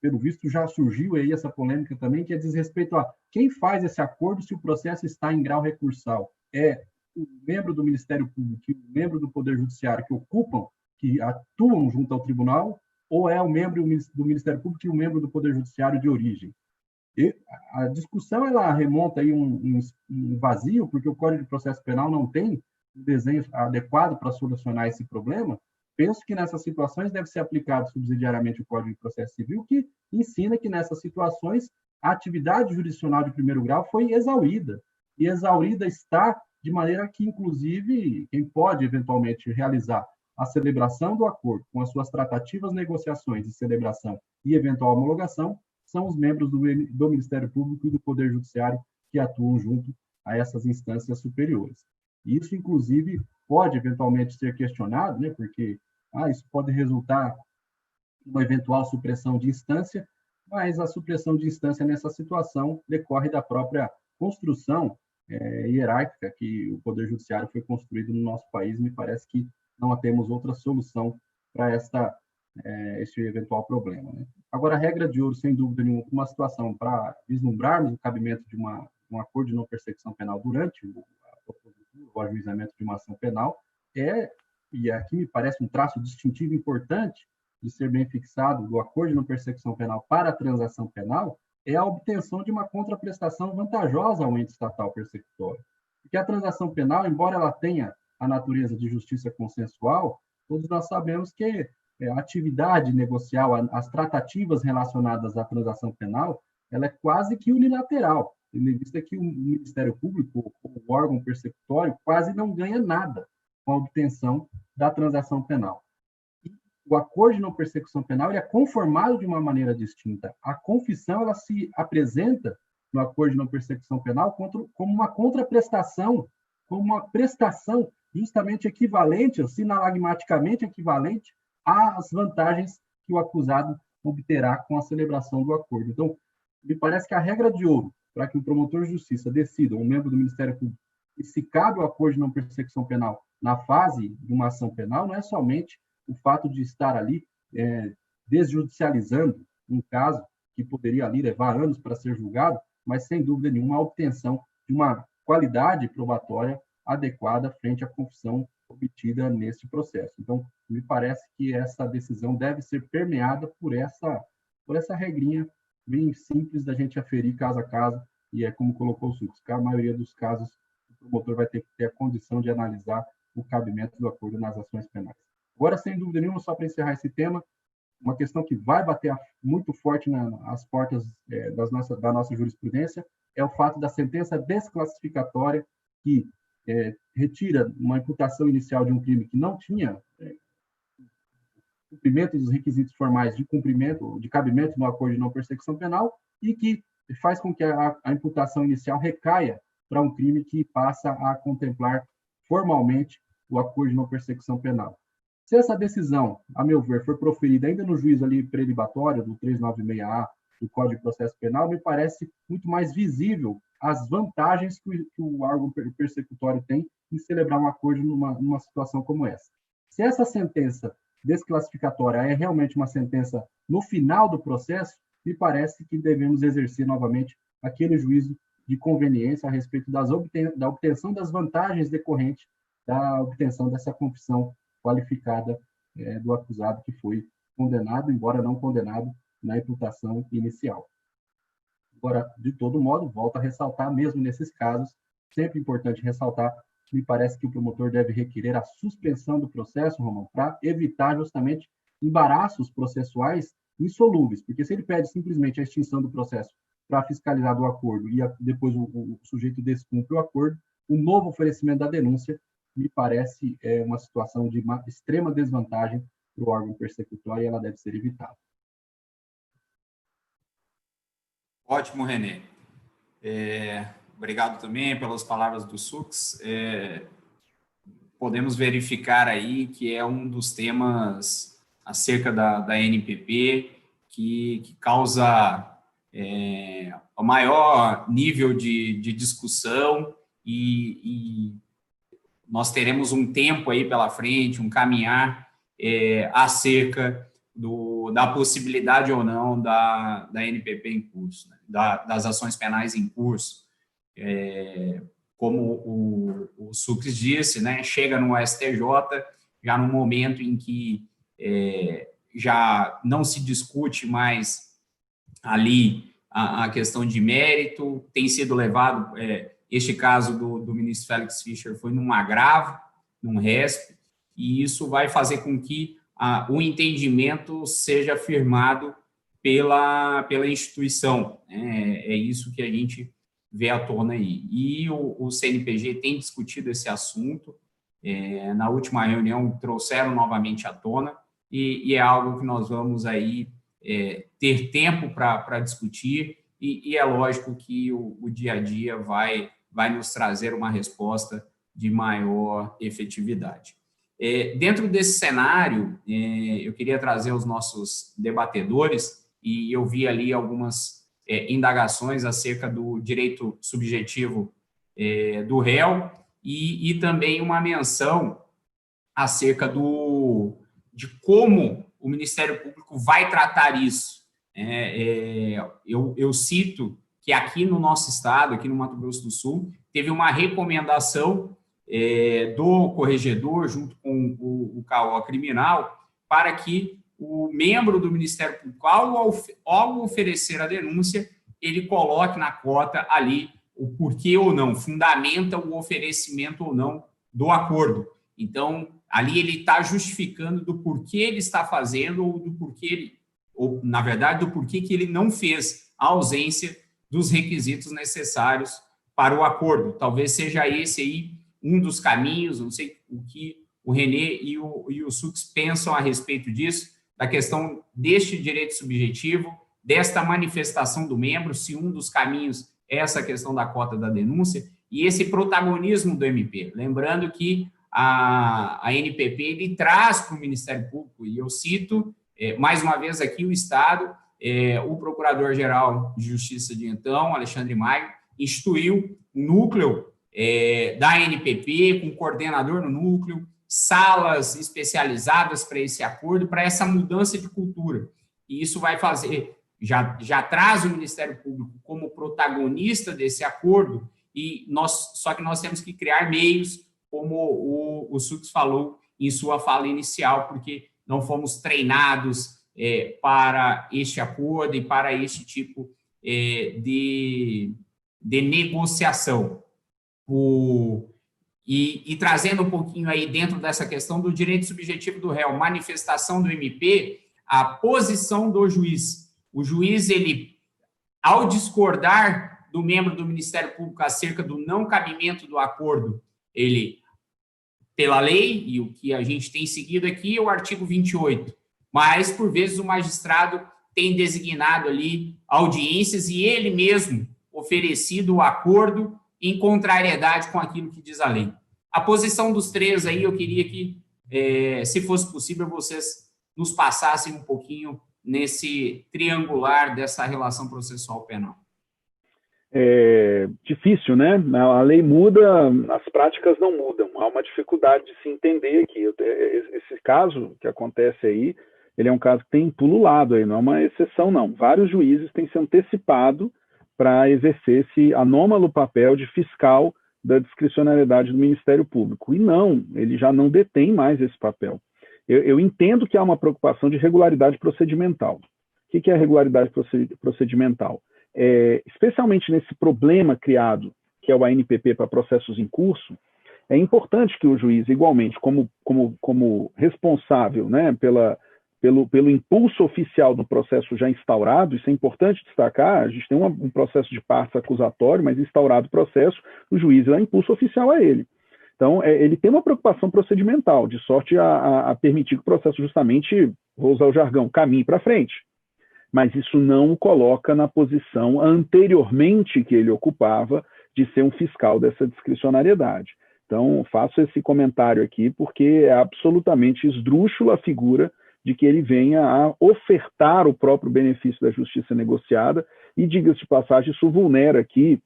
pelo visto, já surgiu aí essa polêmica também, que diz respeito a quem faz esse acordo se o processo está em grau recursal. É o membro do Ministério Público e o membro do Poder Judiciário que atuam junto ao tribunal, ou é o membro do Ministério Público e o membro do Poder Judiciário de origem? E a discussão ela remonta aí um vazio, porque o Código de Processo Penal não tem um desenho adequado para solucionar esse problema. Penso que nessas situações deve ser aplicado subsidiariamente o Código de Processo Civil, que ensina que nessas situações a atividade jurisdicional de primeiro grau foi exaurida. E exaurida está de maneira que, inclusive, quem pode eventualmente realizar a celebração do acordo com as suas tratativas, negociações de celebração e eventual homologação são os membros do Ministério Público e do Poder Judiciário que atuam junto a essas instâncias superiores. Isso, inclusive, pode eventualmente ser questionado, né, porque isso pode resultar em uma eventual supressão de instância, mas a supressão de instância nessa situação decorre da própria construção hierárquica que o Poder Judiciário foi construído no nosso país. Me parece que não temos outra solução para este eventual problema, né? Agora, a regra de ouro, sem dúvida nenhuma, uma situação para vislumbrarmos o cabimento de um acordo de não persecução penal durante o ajuizamento de uma ação penal, e aqui me parece um traço distintivo importante de ser bem fixado do acordo de não persecução penal para a transação penal, é a obtenção de uma contraprestação vantajosa ao ente estatal persecutório. Porque a transação penal, embora ela tenha a natureza de justiça consensual, todos nós sabemos que a atividade negocial, as tratativas relacionadas à transação penal, ela é quase que unilateral, tendo em vista que o Ministério Público, o órgão persecutório, quase não ganha nada com a obtenção da transação penal. O acordo de não persecução penal ele é conformado de uma maneira distinta. A confissão ela se apresenta no acordo de não persecução penal como uma contraprestação, como uma prestação justamente equivalente, sinalagmaticamente equivalente às vantagens que o acusado obterá com a celebração do acordo. Então, me parece que a regra de ouro para que o promotor de justiça decida, um membro do Ministério Público, que se cabe o acordo de não persecução penal na fase de uma ação penal, não é somente o fato de estar ali desjudicializando um caso que poderia ali levar anos para ser julgado, mas, sem dúvida nenhuma, a obtenção de uma qualidade probatória adequada frente à confissão obtida neste processo. Então, me parece que essa decisão deve ser permeada por essa regrinha bem simples da gente aferir caso a caso, e é como colocou o Sux, que a maioria dos casos o promotor vai ter que ter a condição de analisar o cabimento do acordo nas ações penais. Agora, sem dúvida nenhuma, só para encerrar esse tema, uma questão que vai bater muito forte nas portas da nossa jurisprudência é o fato da sentença desclassificatória que retira uma imputação inicial de um crime que não tinha cumprimento dos requisitos formais de cumprimento, de cabimento no acordo de não persecução penal e que faz com que a imputação inicial recaia para um crime que passa a contemplar formalmente o acordo de não persecução penal. Se essa decisão, a meu ver, for proferida ainda no juízo ali prelibatório do 396A do Código de Processo Penal, me parece muito mais visível as vantagens que o órgão persecutório tem em celebrar um acordo numa situação como essa. Se essa sentença desclassificatória é realmente uma sentença no final do processo, me parece que devemos exercer novamente aquele juízo de conveniência a respeito da obtenção das vantagens decorrentes da obtenção dessa confissão qualificada do acusado que foi condenado, embora não condenado na imputação inicial. Agora, de todo modo, volto a ressaltar, mesmo nesses casos, sempre importante ressaltar, me parece que o promotor deve requerer a suspensão do processo, Romão, para evitar justamente embaraços processuais insolúveis, porque se ele pede simplesmente a extinção do processo para fiscalizar do acordo e depois o sujeito descumpre o acordo, o novo oferecimento da denúncia me parece uma situação de uma extrema desvantagem para o órgão persecutório e ela deve ser evitada. Ótimo, René. Obrigado também pelas palavras do Sux. Podemos verificar aí que é um dos temas acerca da NPP que causa o maior nível de discussão e nós teremos um tempo aí pela frente, um caminhar acerca da possibilidade ou não da NPP em curso, né? Das ações penais em curso. Como o Sux disse, né, chega no STJ já no momento em que já não se discute mais ali a questão de mérito, tem sido levado, este caso do ministro Félix Fischer foi num agravo, num RESP, e isso vai fazer com que o entendimento seja firmado pela instituição. É isso que a gente vê à tona aí. E o CNPG tem discutido esse assunto, na última reunião trouxeram novamente à tona, e é algo que nós vamos aí ter tempo para discutir, e é lógico que o dia a dia vai nos trazer uma resposta de maior efetividade. Dentro desse cenário, eu queria trazer os nossos debatedores, e eu vi ali algumas indagações acerca do direito subjetivo do réu, e também uma menção acerca de como o Ministério Público vai tratar isso. Eu cito que aqui no nosso estado, aqui no Mato Grosso do Sul, teve uma recomendação do corregedor, junto com o CAO criminal, para que o membro do Ministério Público, ao oferecer a denúncia, ele coloque na cota ali o porquê ou não, fundamenta o oferecimento ou não do acordo. Então, ali ele está justificando do porquê ele está fazendo ou do porquê na verdade, do porquê que ele não fez a ausência dos requisitos necessários para o acordo. Talvez seja esse aí um dos caminhos, não sei o que o René e o Sux pensam a respeito disso, da questão deste direito subjetivo, desta manifestação do membro, se um dos caminhos é essa questão da cota da denúncia, e esse protagonismo do MP. Lembrando que a NPP ele traz para o Ministério Público, e eu cito, mais uma vez aqui, o Estado, o Procurador-Geral de Justiça de então, Alexandre Maio, instituiu um núcleo da NPP, com coordenador no núcleo, salas especializadas para esse acordo, para essa mudança de cultura. E isso vai fazer, já traz o Ministério Público como protagonista desse acordo, só que nós temos que criar meios, como o Sux falou em sua fala inicial, porque não fomos treinados para este acordo e para este tipo de negociação. E trazendo um pouquinho aí dentro dessa questão do direito subjetivo do réu, manifestação do MP, a posição do juiz. O juiz, ele, ao discordar do membro do Ministério Público acerca do não cabimento do acordo, ele, pela lei, e o que a gente tem seguido aqui é o artigo 28, mas, por vezes, o magistrado tem designado ali audiências e ele mesmo oferecido o acordo em contrariedade com aquilo que diz a lei. A posição dos três aí, eu queria que, se fosse possível, vocês nos passassem um pouquinho nesse triangular dessa relação processual penal. É difícil, né? A lei muda, as práticas não mudam. Há uma dificuldade de se entender que esse caso que acontece aí, ele é um caso que tem pululado aí, não é uma exceção, não. Vários juízes têm se antecipado para exercer esse anômalo papel de fiscal da discricionariedade do Ministério Público. E não, ele já não detém mais esse papel. Eu entendo que há uma preocupação de regularidade procedimental. O que é a regularidade procedimental? Especialmente nesse problema criado, que é o ANPP para processos em curso, é importante que o juiz, igualmente, como responsável, né, pelo impulso oficial do processo já instaurado, isso é importante destacar, a gente tem um processo de partes acusatório, mas instaurado o processo, o juiz dá impulso oficial a ele. Então, ele tem uma preocupação procedimental, de sorte a permitir que o processo justamente, vou usar o jargão, caminhe para frente. Mas isso não o coloca na posição anteriormente que ele ocupava de ser um fiscal dessa discricionariedade. Então, faço esse comentário aqui porque é absolutamente esdrúxula a figura de que ele venha a ofertar o próprio benefício da justiça negociada e, diga-se de passagem, isso vulnera aqui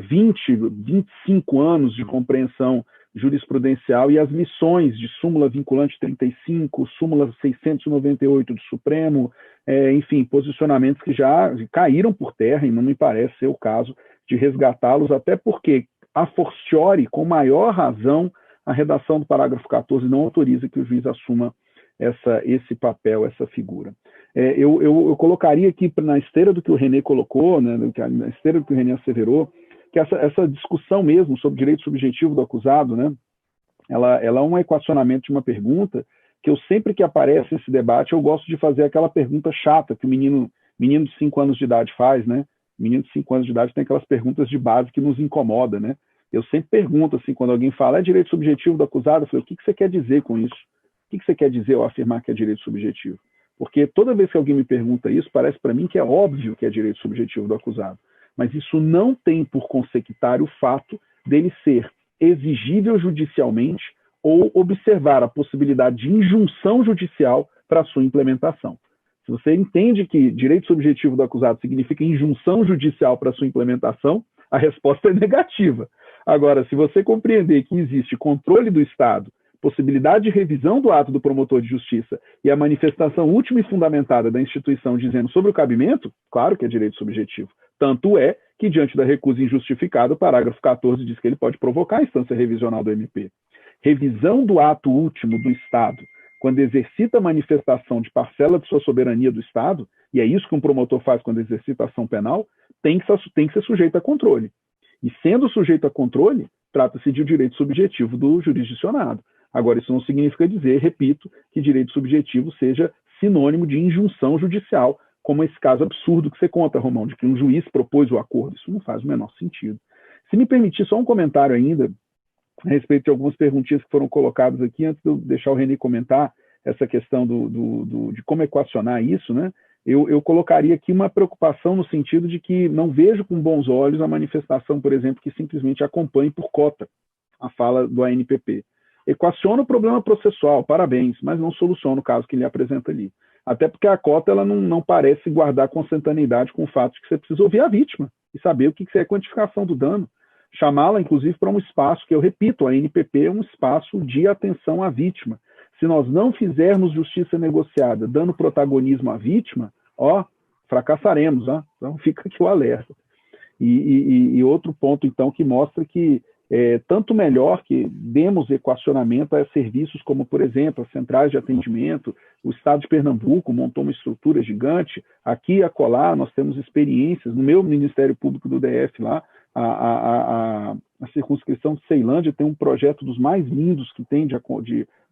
25 anos de compreensão jurisprudencial e as missões de súmula vinculante 35, súmula 698 do Supremo, enfim, posicionamentos que já caíram por terra e não me parece ser o caso de resgatá-los, até porque, a fortiori, com maior razão, a redação do parágrafo 14 não autoriza que o juiz assuma esse papel, essa figura. Eu colocaria aqui na esteira do que o René colocou, né, na esteira do que o René asseverou, que essa discussão mesmo sobre direito subjetivo do acusado, né, ela é um equacionamento de uma pergunta que eu sempre que aparece esse debate, eu gosto de fazer aquela pergunta chata que o menino de 5 anos de idade faz, né? O menino de 5 anos de idade tem aquelas perguntas de base que nos incomoda, né? Eu sempre pergunto, assim, quando alguém fala, é direito subjetivo do acusado, eu falo, o que você quer dizer com isso? O que você quer dizer ao afirmar que é direito subjetivo? Porque toda vez que alguém me pergunta isso, parece para mim que é óbvio que é direito subjetivo do acusado. Mas isso não tem por consecutário o fato dele ser exigível judicialmente ou observar a possibilidade de injunção judicial para a sua implementação. Se você entende que direito subjetivo do acusado significa injunção judicial para a sua implementação, a resposta é negativa. Agora, se você compreender que existe controle do Estado, possibilidade de revisão do ato do promotor de justiça e a manifestação última e fundamentada da instituição dizendo sobre o cabimento, claro que é direito subjetivo. Tanto é que, diante da recusa injustificada, o parágrafo 14 diz que ele pode provocar a instância revisional do MP. Revisão do ato último do Estado, quando exercita a manifestação de parcela de sua soberania do Estado, e é isso que um promotor faz quando exercita a ação penal, tem que ser sujeito a controle. E sendo sujeito a controle, trata-se de um direito subjetivo do jurisdicionado. Agora, isso não significa dizer, repito, que direito subjetivo seja sinônimo de injunção judicial, como esse caso absurdo que você conta, Romão, de que um juiz propôs o acordo. Isso não faz o menor sentido. Se me permitir só um comentário ainda, a respeito de algumas perguntinhas que foram colocadas aqui, antes de eu deixar o René comentar essa questão de como equacionar isso, né? Eu colocaria aqui uma preocupação no sentido de que não vejo com bons olhos a manifestação, por exemplo, que simplesmente acompanhe por cota a fala do ANPP. Equaciona o problema processual, parabéns, mas não soluciona o caso que ele apresenta ali. Até porque a cota ela não parece guardar consentaneidade com o fato de que você precisa ouvir a vítima e saber o que é a quantificação do dano. Chamá-la, inclusive, para um espaço que, eu repito, a ANPP é um espaço de atenção à vítima. Se nós não fizermos justiça negociada dando protagonismo à vítima, fracassaremos. Então fica aqui o alerta. E outro ponto, então, que mostra que tanto melhor que demos equacionamento a serviços como, por exemplo, as centrais de atendimento. O Estado de Pernambuco montou uma estrutura gigante. Aqui e acolá nós temos experiências. No meu Ministério Público do DF lá, a circunscrição de Ceilândia tem um projeto dos mais lindos que tem de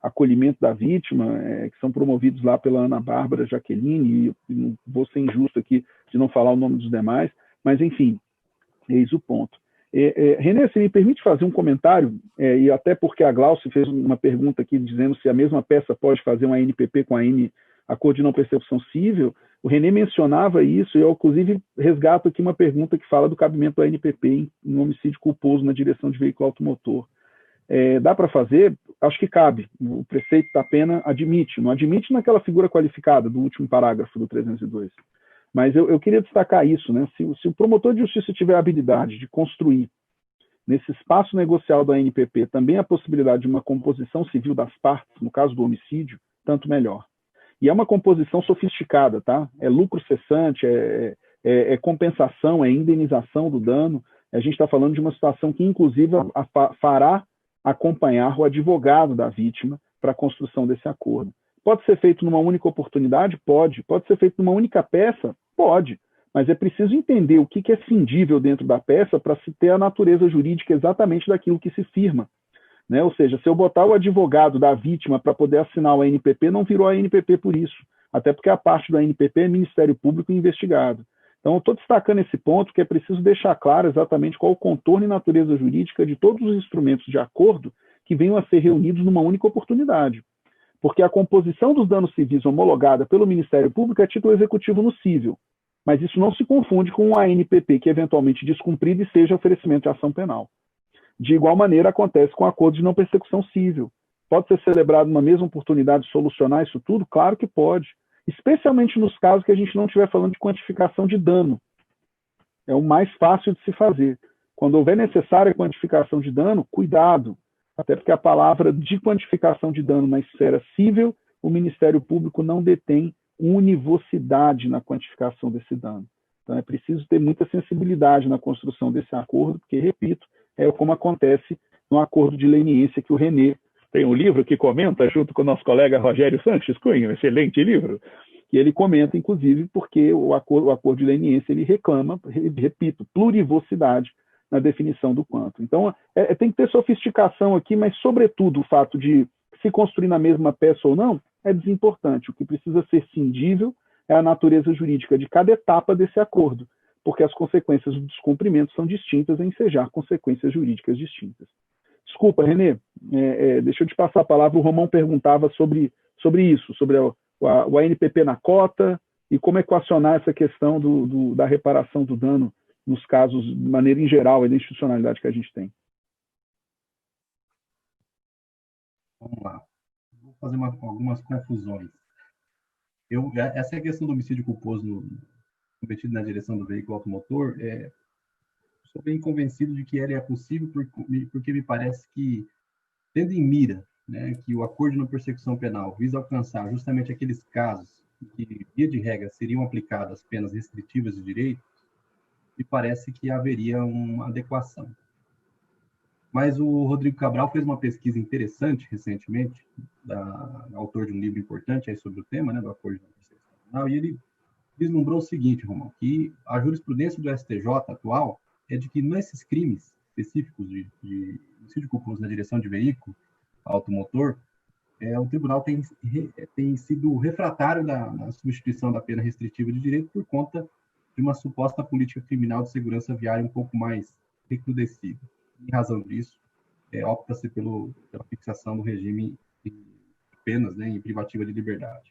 acolhimento da vítima, que são promovidos lá pela Ana Bárbara Jaqueline, e não vou ser injusto aqui de não falar o nome dos demais, mas, enfim, eis o ponto. René, você me permite fazer um comentário, e até porque a Glaucia fez uma pergunta aqui dizendo se a mesma peça pode fazer uma ANPP com Acordo de Não Persecução Cível. O René mencionava isso, e eu, inclusive, resgato aqui uma pergunta que fala do cabimento da ANPP em homicídio culposo na direção de veículo automotor. Dá para fazer? Acho que cabe. O preceito da pena admite. Não admite naquela figura qualificada do último parágrafo do 302. Mas eu queria destacar isso, né? Se o promotor de justiça tiver a habilidade de construir, nesse espaço negocial da ANPP, também a possibilidade de uma composição civil das partes, no caso do homicídio, tanto melhor. E é uma composição sofisticada, tá? É lucro cessante, é compensação, é indenização do dano. A gente está falando de uma situação que, inclusive, fará acompanhar o advogado da vítima para a construção desse acordo. Pode ser feito numa única oportunidade? Pode. Pode ser feito numa única peça? Pode. Mas é preciso entender o que é cindível dentro da peça para se ter a natureza jurídica exatamente daquilo que se firma. Né? Ou seja, se eu botar o advogado da vítima para poder assinar o ANPP, não virou ANPP por isso. Até porque a parte do ANPP é Ministério Público e investigado. Então, eu estou destacando esse ponto, que é preciso deixar claro exatamente qual o contorno e natureza jurídica de todos os instrumentos de acordo que venham a ser reunidos numa única oportunidade. Porque a composição dos danos civis homologada pelo Ministério Público é título executivo no cível. Mas isso não se confunde com um ANPP que eventualmente descumprido e seja oferecimento de ação penal. De igual maneira, acontece com acordo de não persecução cível. Pode ser celebrado numa mesma oportunidade solucionar isso tudo? Claro que pode. Especialmente nos casos que a gente não estiver falando de quantificação de dano. É o mais fácil de se fazer. Quando houver necessária quantificação de dano, cuidado. Até porque a palavra de quantificação de dano na esfera cível, o Ministério Público não detém univocidade na quantificação desse dano. Então, é preciso ter muita sensibilidade na construção desse acordo, porque, repito, é como acontece no acordo de leniência que o René tem um livro que comenta, junto com o nosso colega Rogério Sanches Cunha, um excelente livro, que ele comenta, inclusive, porque o acordo de leniência ele reclama, repito, plurivocidade na definição do quanto. Então, tem que ter sofisticação aqui, mas, sobretudo, o fato de se construir na mesma peça ou não é desimportante. O que precisa ser cindível é a natureza jurídica de cada etapa desse acordo, porque as consequências do descumprimento são distintas em ensejar consequências jurídicas distintas. Desculpa, René, deixa eu te passar a palavra. O Romão perguntava sobre isso, sobre o ANPP na cota e como equacionar essa questão da reparação do dano nos casos, de maneira em geral, e da institucionalidade que a gente tem. Vamos lá. Vou fazer algumas confusões. Essa questão do homicídio culposo cometido na direção do veículo automotor, sou bem convencido de que ele é possível, porque me parece que, tendo em mira, né, que o acordo de não persecução penal visa alcançar justamente aqueles casos que, via de regra, seriam aplicadas penas restritivas de direito, me parece que haveria uma adequação. Mas o Rodrigo Cabral fez uma pesquisa interessante recentemente, autor de um livro importante aí sobre o tema, né, do acordo de não persecução penal, e ele vislumbrou o seguinte, Romão, que a jurisprudência do STJ atual é de que nesses crimes específicos de homicídio culposo na direção de veículo automotor, o tribunal tem sido refratário na substituição da pena restritiva de direito por conta de uma suposta política criminal de segurança viária um pouco mais recrudescida. Em razão disso, opta-se pela fixação do regime de penas, né, em privativa de liberdade.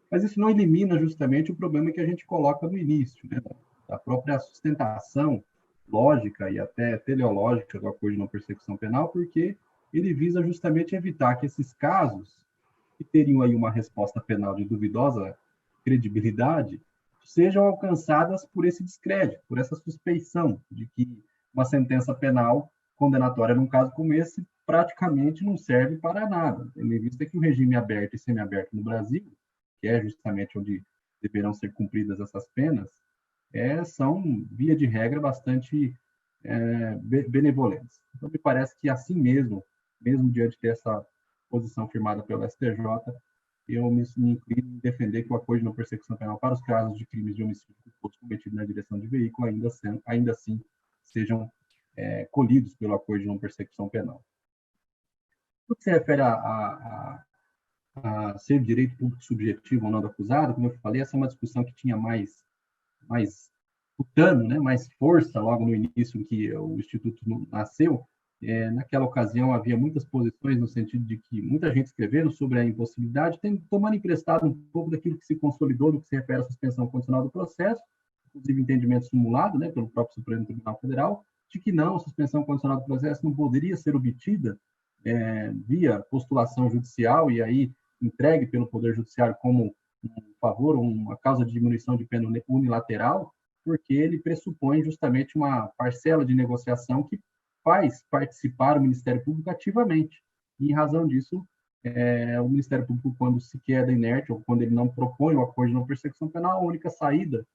Mas isso não elimina justamente o problema que a gente coloca no início, né, da própria sustentação lógica e até teleológica do acordo de não persecução penal, porque ele visa justamente evitar que esses casos, que teriam aí uma resposta penal de duvidosa credibilidade, sejam alcançadas por esse descrédito, por essa suspeição de que uma sentença penal condenatória num caso como esse praticamente não serve para nada, tendo em vista que o regime aberto e semiaberto no Brasil, que é justamente onde deverão ser cumpridas essas penas, são, via de regra, bastante benevolentes. Então, me parece que assim mesmo diante dessa posição firmada pelo STJ, eu me inclino em defender que o acordo de não persecução penal para os casos de crimes de homicídio culposo cometido na direção de veículo ainda assim sejam colhidos pelo acordo de não persecução penal. No que se refere a ser direito público subjetivo ou não do acusado, como eu falei, essa é uma discussão que tinha mais tutano, né, mais força logo no início em que o Instituto nasceu. Naquela ocasião havia muitas posições no sentido de que muita gente escrevendo sobre a impossibilidade, tomando emprestado um pouco daquilo que se consolidou no que se refere à suspensão condicional do processo, inclusive entendimento simulado, né, pelo próprio Supremo Tribunal Federal, de que não, a suspensão condicional do processo não poderia ser obtida via postulação judicial e aí entregue pelo Poder Judiciário como um favor, uma causa de diminuição de pena unilateral, porque ele pressupõe justamente uma parcela de negociação que faz participar o Ministério Público ativamente. E, em razão disso, o Ministério Público, quando se queda inerte ou quando ele não propõe o acordo de não persecução penal, a única saída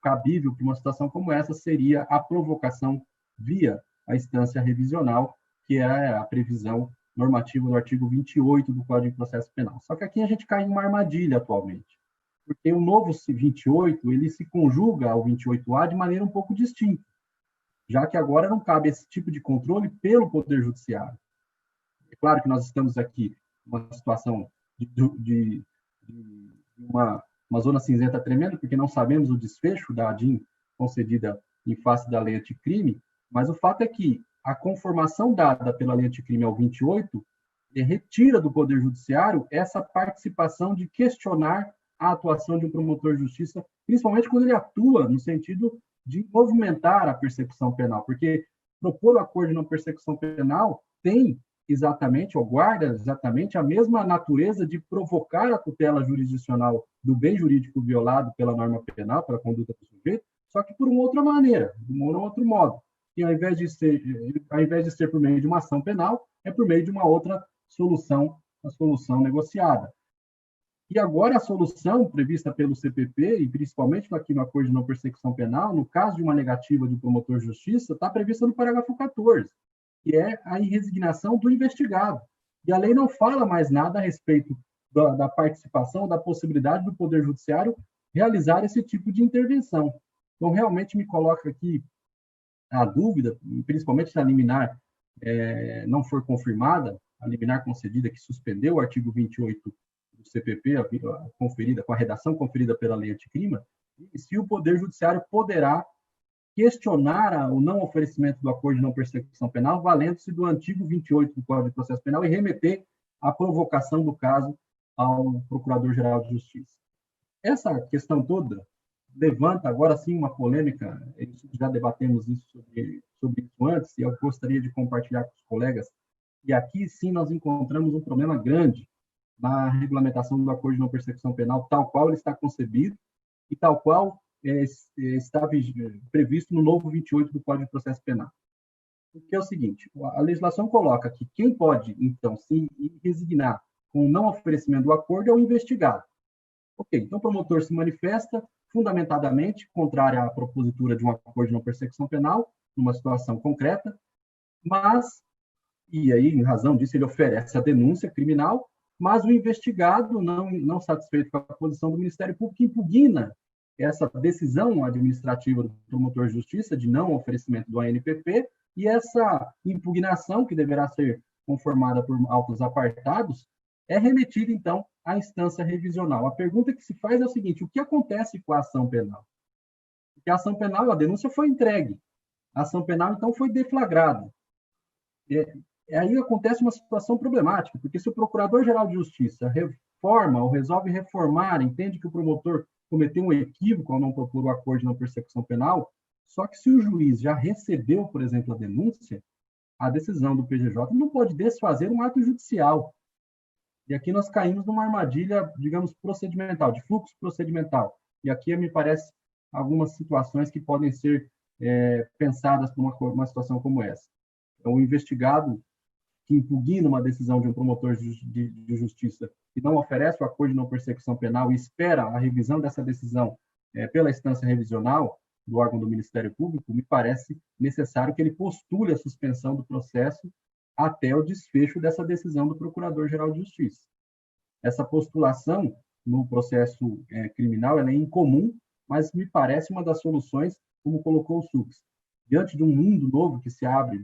cabível para uma situação como essa seria a provocação via a instância revisional, que é a previsão normativa do artigo 28 do Código de Processo Penal. Só que aqui a gente cai em uma armadilha atualmente, porque o novo 28, ele se conjuga ao 28A de maneira um pouco distinta, já que agora não cabe esse tipo de controle pelo Poder Judiciário. É claro que nós estamos aqui numa situação de uma zona cinzenta tremenda, porque não sabemos o desfecho da ADIM concedida em face da lei anticrime, mas o fato é que a conformação dada pela lei anticrime ao 28 retira do Poder Judiciário essa participação de questionar a atuação de um promotor de justiça, principalmente quando ele atua no sentido de movimentar a persecução penal, porque propor o acordo de não persecução penal tem exatamente, ou guarda exatamente a mesma natureza de provocar a tutela jurisdicional do bem jurídico violado pela norma penal, pela conduta do sujeito, só que por uma outra maneira, de um outro modo. E ao invés de ser por meio de uma ação penal, é por meio de uma outra solução, a solução negociada. E agora a solução prevista pelo CPP, e principalmente aqui no acordo de não persecução penal, no caso de uma negativa de promotor de justiça, está prevista no parágrafo 14, que é a resignação do investigado. E a lei não fala mais nada a respeito da participação, da possibilidade do Poder Judiciário realizar esse tipo de intervenção. Então, realmente me coloca aqui a dúvida, principalmente se a liminar não for confirmada, a liminar concedida que suspendeu o artigo 28 do CPP, conferida, com a redação conferida pela lei anticrime, se o Poder Judiciário poderá questionar o não oferecimento do acordo de não persecução penal, valendo-se do artigo 28 do Código de Processo Penal e remeter a provocação do caso ao Procurador-Geral de Justiça. Essa questão toda levanta agora sim uma polêmica, já debatemos sobre isso antes, e eu gostaria de compartilhar com os colegas, e aqui sim nós encontramos um problema grande na regulamentação do acordo de não persecução penal, tal qual ele está concebido e tal qual está previsto no novo 28 do Código de Processo Penal. Porque é o seguinte, a legislação coloca que quem pode, então, se resignar com o não oferecimento do acordo é o investigado. Ok, então o promotor se manifesta fundamentadamente contrária à propositura de um acordo de não persecução penal, numa situação concreta, mas, e aí, em razão disso, ele oferece a denúncia criminal, mas o investigado, não satisfeito com a posição do Ministério Público, impugna essa decisão administrativa do promotor de justiça de não oferecimento do ANPP, e essa impugnação, que deverá ser conformada por autos apartados, é remetida, então, à instância revisional. A pergunta que se faz é o seguinte: o que acontece com a ação penal? Porque a ação penal, a denúncia foi entregue. A ação penal, então, foi deflagrada. Aí acontece uma situação problemática, porque se o Procurador-Geral de Justiça reforma ou resolve reformar, entende que o promotor cometeu um equívoco ao não propor o acordo de não persecução penal, só que se o juiz já recebeu, por exemplo, a denúncia, a decisão do PGJ não pode desfazer um ato judicial. E aqui nós caímos numa armadilha, digamos, procedimental, de fluxo procedimental. E aqui me parece algumas situações que podem ser pensadas por uma situação como essa. Então, o investigado que impugna uma decisão de um promotor de justiça e não oferece o acordo de não persecução penal e espera a revisão dessa decisão pela instância revisional do órgão do Ministério Público, me parece necessário que ele postule a suspensão do processo até o desfecho dessa decisão do Procurador-Geral de Justiça. Essa postulação no processo criminal ela é incomum, mas me parece uma das soluções, como colocou o Sux. Diante de um mundo novo que se abre,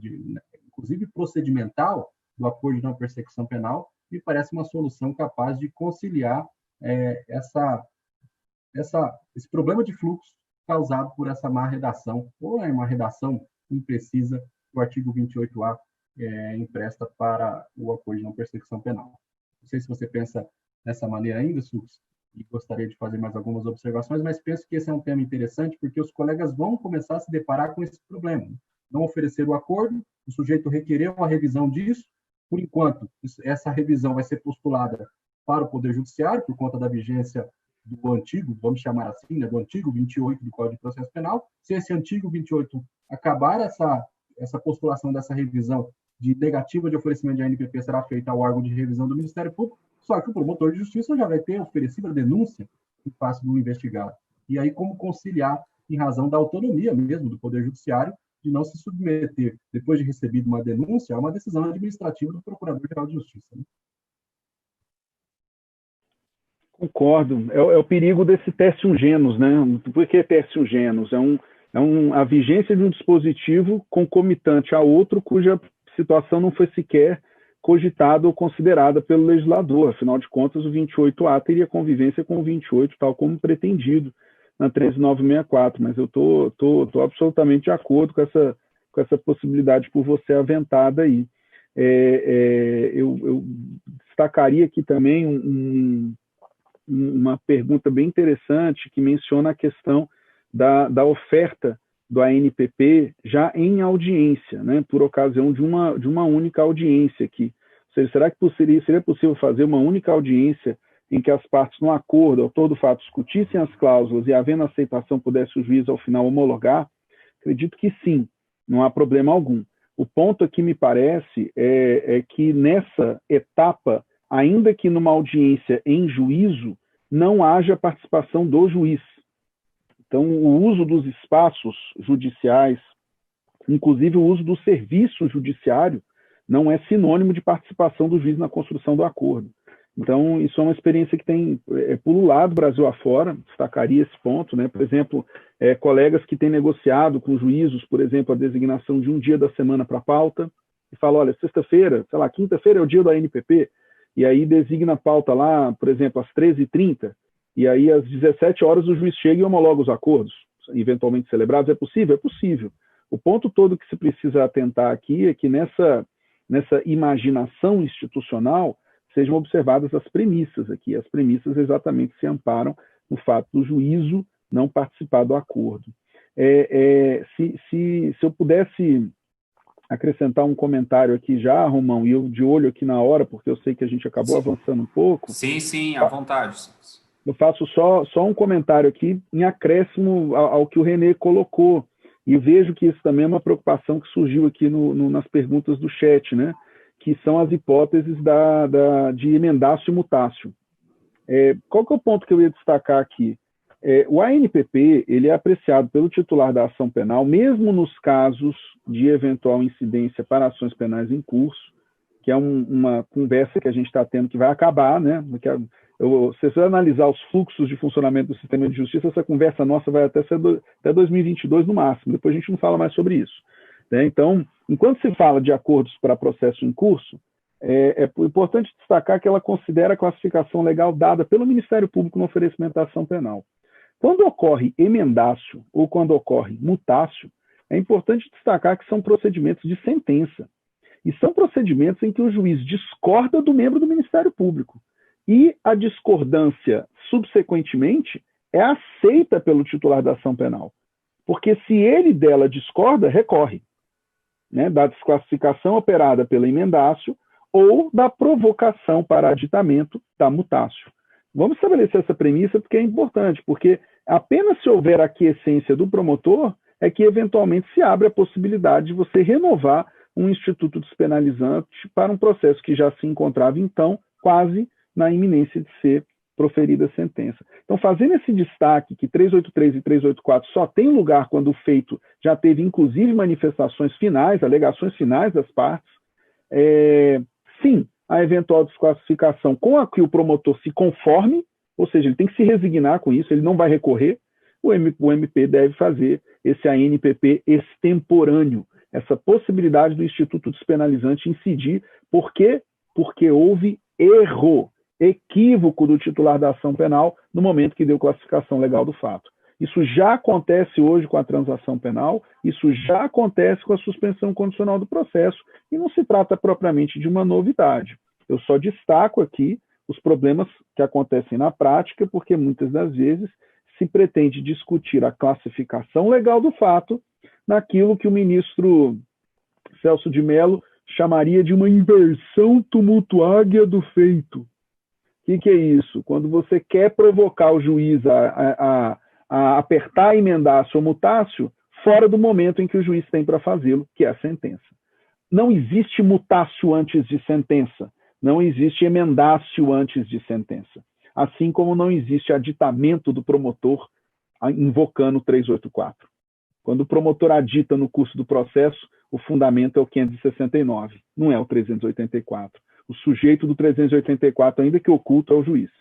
inclusive procedimental, do acordo de não persecução penal, me parece uma solução capaz de conciliar esse problema de fluxo causado por essa má redação, ou é uma redação imprecisa que o artigo 28A empresta para o acordo de não persecução penal. Não sei se você pensa dessa maneira ainda, Sux, e gostaria de fazer mais algumas observações, mas penso que esse é um tema interessante, porque os colegas vão começar a se deparar com esse problema. Não oferecer o acordo, o sujeito requerer uma revisão disso, por enquanto, essa revisão vai ser postulada para o Poder Judiciário, por conta da vigência do antigo, vamos chamar assim, do antigo 28 do Código de Processo Penal. Se esse antigo 28 acabar essa postulação dessa revisão de negativa de oferecimento de ANPP, será feita ao órgão de revisão do Ministério Público, só que o promotor de justiça já vai ter oferecido a denúncia em face do investigado. E aí, como conciliar, em razão da autonomia mesmo do Poder Judiciário, de não se submeter, depois de recebido uma denúncia, a uma decisão administrativa do Procurador-Geral de Justiça. Né? Concordo. É o perigo desse teste genus, né? Por que teste genus? A vigência de um dispositivo concomitante a outro cuja situação não foi sequer cogitada ou considerada pelo legislador. Afinal de contas, o 28A teria convivência com o 28, tal como pretendido na 13964, mas eu estou absolutamente de acordo com essa possibilidade por você aventada aí. Eu destacaria aqui também uma pergunta bem interessante que menciona a questão da oferta do ANPP já em audiência, né, por ocasião de uma única audiência aqui. Ou seja, será que seria possível fazer uma única audiência em que as partes, no acordo, ao todo fato, discutissem as cláusulas e, havendo aceitação, pudesse o juiz, ao final, homologar? Acredito que sim, não há problema algum. O ponto aqui, me parece, é que nessa etapa, ainda que numa audiência em juízo, não haja participação do juiz. Então, o uso dos espaços judiciais, inclusive o uso do serviço judiciário, não é sinônimo de participação do juiz na construção do acordo. Então, isso é uma experiência que tem pululado o Brasil afora, destacaria esse ponto, né? Por exemplo, colegas que têm negociado com juízos, por exemplo, a designação de um dia da semana para a pauta, e falam, olha, sexta-feira, sei lá, quinta-feira é o dia da ANPP, e aí designa a pauta lá, por exemplo, às 13h30, e aí às 17 horas o juiz chega e homologa os acordos, eventualmente celebrados. É possível? É possível. O ponto todo que se precisa atentar aqui é que nessa imaginação institucional sejam observadas as premissas aqui. As premissas exatamente se amparam no fato do juízo não participar do acordo. Se eu pudesse acrescentar um comentário aqui já, Romão, e eu de olho aqui na hora, porque eu sei que a gente acabou avançando um pouco. Sim, à vontade. Eu faço só um comentário aqui em acréscimo ao que o René colocou, e vejo que isso também é uma preocupação que surgiu aqui nas perguntas do chat, né? Que são as hipóteses de emendácio e mutácio. Qual que é o ponto que eu ia destacar aqui? O ANPP ele é apreciado pelo titular da ação penal, mesmo nos casos de eventual incidência para ações penais em curso, que é uma conversa que a gente está tendo que vai acabar, né? Se você analisar os fluxos de funcionamento do sistema de justiça, essa conversa nossa vai até 2022 no máximo, depois a gente não fala mais sobre isso. Né? Então, enquanto se fala de acordos para processo em curso, é importante destacar que ela considera a classificação legal dada pelo Ministério Público no oferecimento da ação penal. Quando ocorre emendácio ou quando ocorre mutácio, é importante destacar que são procedimentos de sentença. E são procedimentos em que o juiz discorda do membro do Ministério Público. E a discordância, subsequentemente, é aceita pelo titular da ação penal. Porque se ele dela discorda, recorre, né, da desclassificação operada pelo emendácio ou da provocação para aditamento da mutácio. Vamos estabelecer essa premissa porque é importante, porque apenas se houver a aquiescência do promotor é que eventualmente se abre a possibilidade de você renovar um instituto despenalizante para um processo que já se encontrava, então, quase na iminência de ser proferida a sentença. Então, fazendo esse destaque que 383 e 384 só tem lugar quando o feito já teve, inclusive, manifestações finais, alegações finais das partes, sim, a eventual desclassificação com a que o promotor se conforme, ou seja, ele tem que se resignar com isso, ele não vai recorrer, o MP deve fazer esse ANPP extemporâneo, essa possibilidade do Instituto Despenalizante incidir. Por quê? Porque houve erro, equívoco do titular da ação penal no momento que deu classificação legal do fato. Isso já acontece hoje com a transação penal, isso já acontece com a suspensão condicional do processo, e não se trata propriamente de uma novidade. Eu só destaco aqui os problemas que acontecem na prática, porque muitas das vezes se pretende discutir a classificação legal do fato naquilo que o ministro Celso de Mello chamaria de uma inversão tumultuária do feito. O que é isso? Quando você quer provocar o juiz a apertar e emendar a sua mutácio fora do momento em que o juiz tem para fazê-lo, que é a sentença. Não existe mutácio antes de sentença, não existe emendácio antes de sentença. Assim como não existe aditamento do promotor invocando o 384. Quando o promotor adita no curso do processo, o fundamento é o 569, não é o 384. O sujeito do 384, ainda que oculto, é o juiz.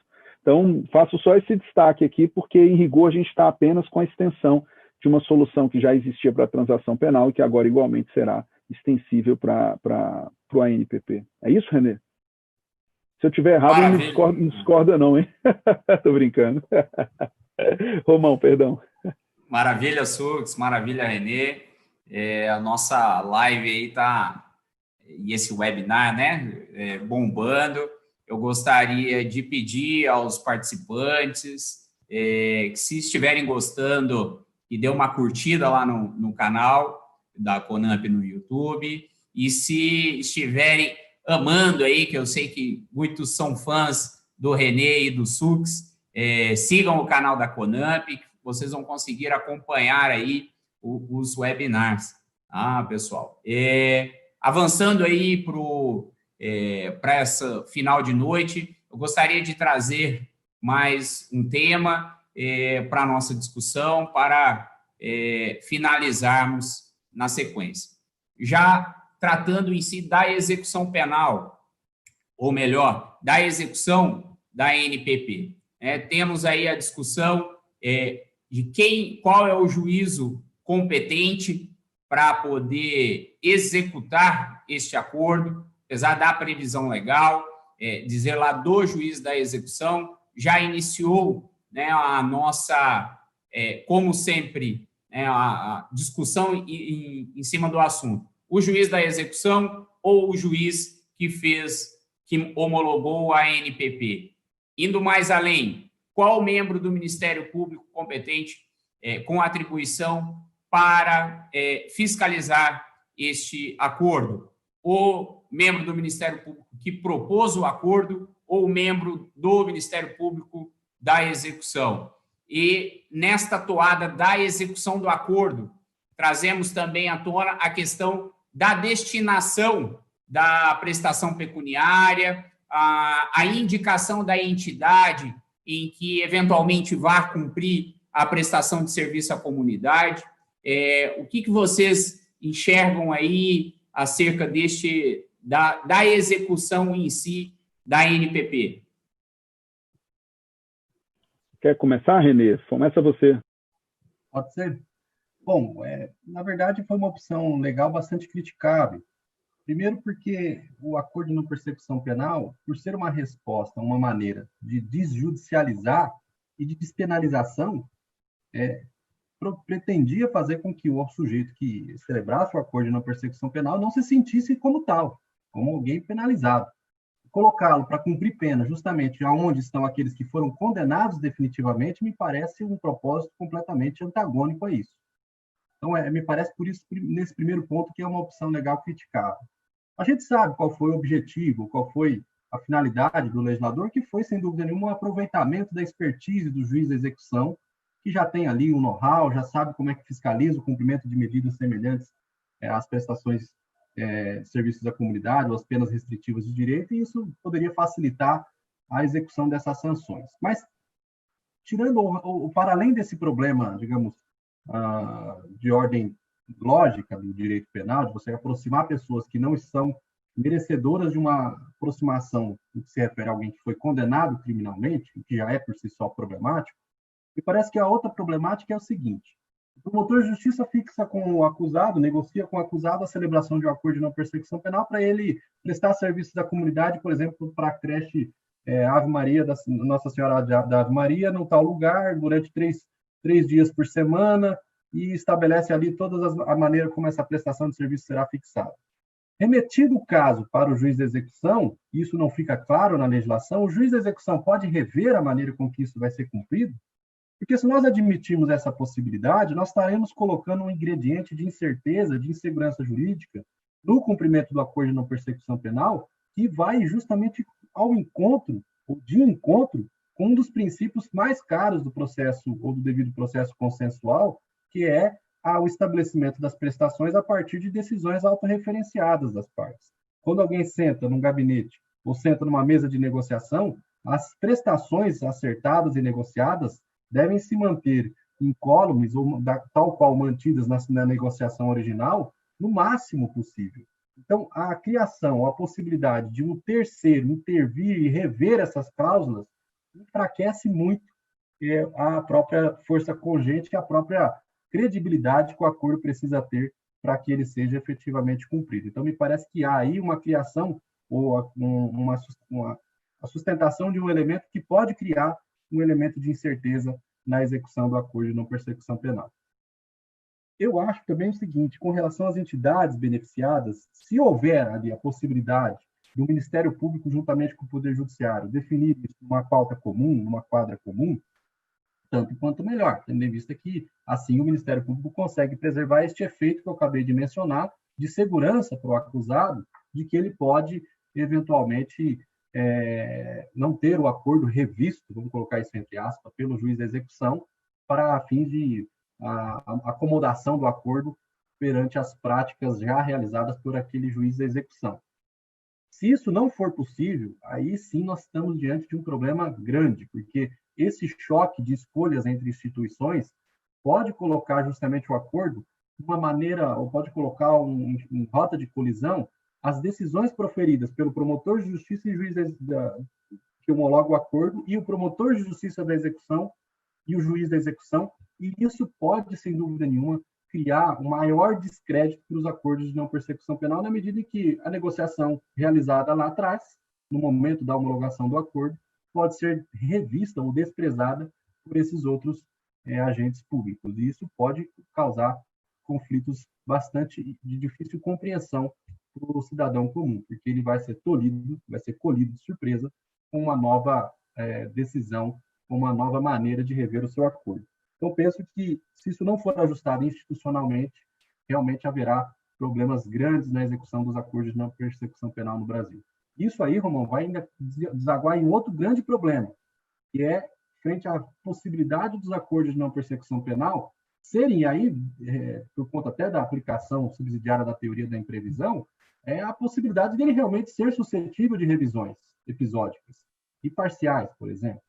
Então, faço só esse destaque aqui, porque, em rigor, a gente está apenas com a extensão de uma solução que já existia para a transação penal e que agora, igualmente, será extensível para o ANPP. É isso, Renê? Se eu tiver errado, não discorda não, hein? Estou brincando. Romão, perdão. Maravilha, Sux, maravilha, Renê. A nossa live aí está, e esse webinar, né, bombando. Eu gostaria de pedir aos participantes que, se estiverem gostando, que dê uma curtida lá no canal da Conamp no YouTube. E se estiverem amando aí, que eu sei que muitos são fãs do Renê e do Sux, sigam o canal da Conamp, que vocês vão conseguir acompanhar aí os webinars, pessoal. Avançando aí para essa final de noite, eu gostaria de trazer mais um tema para a nossa discussão, para finalizarmos na sequência. Já tratando em si da execução penal, ou melhor, da execução da ANPP. Temos aí a discussão de qual é o juízo competente para poder executar este acordo, apesar da previsão legal, dizer lá do juiz da execução, já iniciou, né, a nossa, como sempre, a discussão em cima do assunto. O juiz da execução ou o juiz que homologou a ANPP. Indo mais além, qual membro do Ministério Público competente com atribuição para fiscalizar este acordo? O membro do Ministério Público que propôs o acordo ou o membro do Ministério Público da execução? E nesta toada da execução do acordo, trazemos também à tona a questão da destinação da prestação pecuniária, a indicação da entidade em que eventualmente vá cumprir a prestação de serviço à comunidade. O que vocês enxergam aí acerca da execução em si da ANPP? Quer começar, Renê? Começa você. Pode ser. Bom, na verdade, foi uma opção legal bastante criticável. Primeiro porque o acordo de não persecução penal, por ser uma resposta, uma maneira de desjudicializar e de despenalização, pretendia fazer com que o sujeito que celebrasse o acordo de não persecução penal não se sentisse como tal, como alguém penalizado. Colocá-lo para cumprir pena justamente aonde estão aqueles que foram condenados definitivamente me parece um propósito completamente antagônico a isso. Então, me parece por isso, nesse primeiro ponto, que é uma opção legal criticável. A gente sabe qual foi o objetivo, qual foi a finalidade do legislador, que foi, sem dúvida nenhuma, um aproveitamento da expertise do juiz da execução, que já tem ali o know-how, já sabe como é que fiscaliza o cumprimento de medidas semelhantes às prestações de serviços da comunidade, ou às penas restritivas de direito, e isso poderia facilitar a execução dessas sanções. Mas, tirando para além desse problema, digamos, de ordem lógica do direito penal, de você aproximar pessoas que não são merecedoras de uma aproximação no que se refere a alguém que foi condenado criminalmente, o que já é por si só problemático, me parece que a outra problemática é o seguinte: o promotor de justiça fixa com o acusado, negocia com o acusado a celebração de um acordo de não persecução penal para ele prestar serviços à comunidade, por exemplo, para a creche Ave Maria, da Nossa Senhora da Ave Maria, no tal lugar, durante três dias por semana, e estabelece ali a maneira como essa prestação de serviço será fixada. Remetido o caso para o juiz da execução, isso não fica claro na legislação, o juiz da execução pode rever a maneira com que isso vai ser cumprido? Porque se nós admitirmos essa possibilidade, nós estaremos colocando um ingrediente de incerteza, de insegurança jurídica no cumprimento do acordo de não persecução penal, que vai justamente ao encontro, ou de encontro, com um dos princípios mais caros do processo, ou do devido processo consensual, que é o estabelecimento das prestações a partir de decisões autorreferenciadas das partes. Quando alguém senta num gabinete ou senta numa mesa de negociação, as prestações acertadas e negociadas devem se manter incólumes, ou tal qual mantidas na negociação original, no máximo possível. Então, a criação, a possibilidade de um terceiro intervir e rever essas cláusulas enfraquece muito a própria força cogente e a própria credibilidade que o acordo precisa ter para que ele seja efetivamente cumprido. Então, me parece que há aí uma criação ou a sustentação de um elemento que pode criar um elemento de incerteza na execução do acordo de não persecução penal. Eu acho também o seguinte, com relação às entidades beneficiadas, se houver ali a possibilidade do Ministério Público, juntamente com o Poder Judiciário, definir isso numa pauta comum, numa quadra comum, tanto quanto melhor, tendo em vista que, assim, o Ministério Público consegue preservar este efeito que eu acabei de mencionar, de segurança para o acusado, de que ele pode, eventualmente, não ter o acordo revisto, vamos colocar isso entre aspas, pelo juiz da execução, para fins de acomodação do acordo perante as práticas já realizadas por aquele juiz da execução. Se isso não for possível, aí sim nós estamos diante de um problema grande, porque esse choque de escolhas entre instituições pode colocar justamente o acordo de uma maneira, ou pode colocar em rota de colisão as decisões proferidas pelo promotor de justiça e juiz que homologa o acordo, e o promotor de justiça da execução e o juiz da execução, e isso pode, sem dúvida nenhuma, criar um maior descrédito para os acordos de não persecução penal, na medida em que a negociação realizada lá atrás, no momento da homologação do acordo, pode ser revista ou desprezada por esses outros agentes públicos. E isso pode causar conflitos bastante de difícil compreensão para o cidadão comum, porque ele vai ser colhido de surpresa com uma nova decisão, com uma nova maneira de rever o seu acordo. Então, penso que, se isso não for ajustado institucionalmente, realmente haverá problemas grandes na execução dos acordos de não persecução penal no Brasil. Isso aí, Romão, vai ainda desaguar em outro grande problema, que é, frente à possibilidade dos acordos de não persecução penal serem aí, por conta até da aplicação subsidiária da teoria da imprevisão, a possibilidade de ele realmente ser suscetível de revisões episódicas e parciais, por exemplo.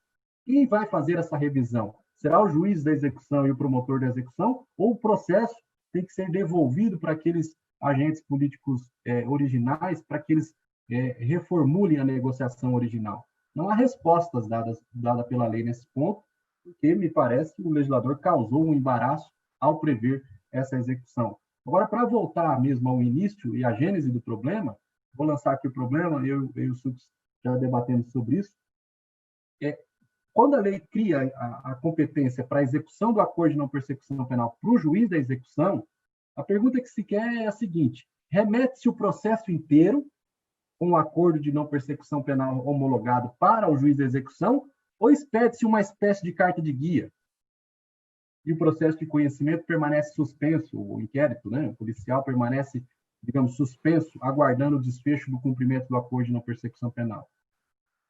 Quem vai fazer essa revisão? Será o juiz da execução e o promotor da execução? Ou o processo tem que ser devolvido para aqueles agentes políticos originais, para que eles reformulem a negociação original? Não há respostas dadas pela lei nesse ponto, porque me parece que o legislador causou um embaraço ao prever essa execução. Agora, para voltar mesmo ao início e à gênese do problema, vou lançar aqui o problema, eu e o Sux já debatemos sobre isso. Quando a lei cria a competência para a execução do acordo de não persecução penal para o juiz da execução, a pergunta que se quer é a seguinte: remete-se o processo inteiro com o acordo de não persecução penal homologado para o juiz da execução, ou expede-se uma espécie de carta de guia? E o processo de conhecimento permanece suspenso, o inquérito, o policial permanece, digamos, suspenso, aguardando o desfecho do cumprimento do acordo de não persecução penal.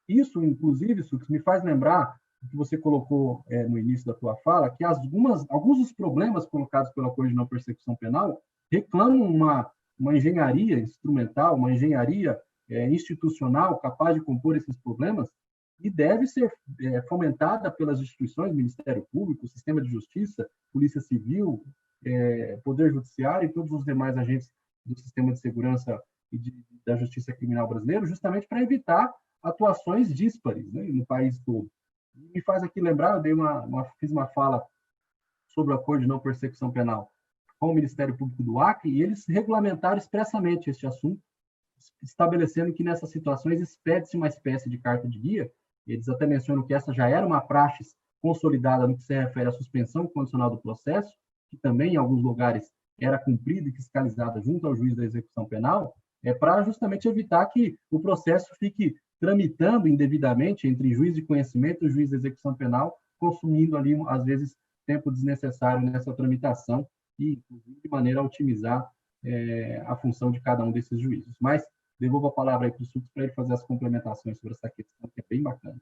Isso, inclusive, Sux, me faz lembrar o que você colocou no início da tua fala, que alguns dos problemas colocados pelo acordo de não persecução penal reclamam uma engenharia instrumental, uma engenharia institucional capaz de compor esses problemas, e deve ser fomentada pelas instituições, Ministério Público, Sistema de Justiça, Polícia Civil, Poder Judiciário e todos os demais agentes do sistema de segurança e da justiça criminal brasileiro, justamente para evitar atuações díspares, né, no país todo. Me faz aqui lembrar, eu fiz uma fala sobre o acordo de não persecução penal com o Ministério Público do Acre, e eles regulamentaram expressamente este assunto, estabelecendo que nessas situações expede-se uma espécie de carta de guia. Eles até mencionam que essa já era uma praxe consolidada no que se refere à suspensão condicional do processo, que também em alguns lugares era cumprida e fiscalizada junto ao juiz da execução penal, para justamente evitar que o processo fique tramitando indevidamente entre juiz de conhecimento e juiz de execução penal, consumindo ali, às vezes, tempo desnecessário nessa tramitação e, inclusive, de maneira a otimizar a função de cada um desses juízes. Mas devolvo a palavra aí para o Sux para ele fazer as complementações sobre essa questão, que é bem bacana.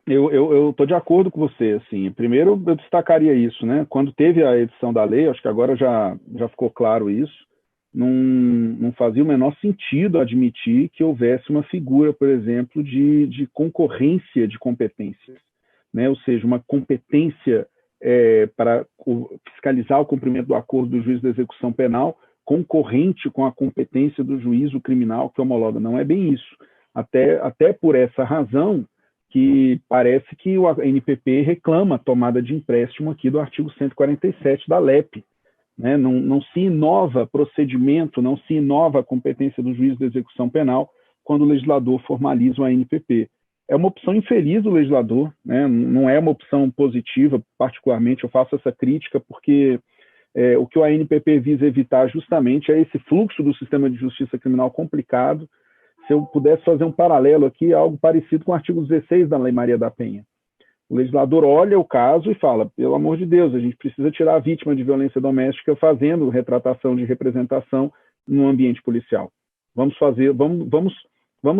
Eu estou de acordo com você. Assim. Primeiro, eu destacaria isso, né? Quando teve a edição da lei, acho que agora já ficou claro isso, não fazia o menor sentido admitir que houvesse uma figura, por exemplo, de concorrência de competências, né? Ou seja, uma competência para fiscalizar o cumprimento do acordo do juiz da execução penal concorrente com a competência do juízo criminal que homologa. Não é bem isso. Até por essa razão que parece que o ANPP reclama a tomada de empréstimo aqui do artigo 147 da LEP. Né? Não se inova procedimento, não se inova a competência do juiz da execução penal quando o legislador formaliza o ANPP. É uma opção infeliz do legislador, né? Não é uma opção positiva, particularmente eu faço essa crítica porque o que o ANPP visa evitar justamente é esse fluxo do sistema de justiça criminal complicado. Se eu pudesse fazer um paralelo aqui, algo parecido com o artigo 16 da Lei Maria da Penha. O legislador olha o caso e fala, pelo amor de Deus, a gente precisa tirar a vítima de violência doméstica fazendo retratação de representação no ambiente policial. Vamos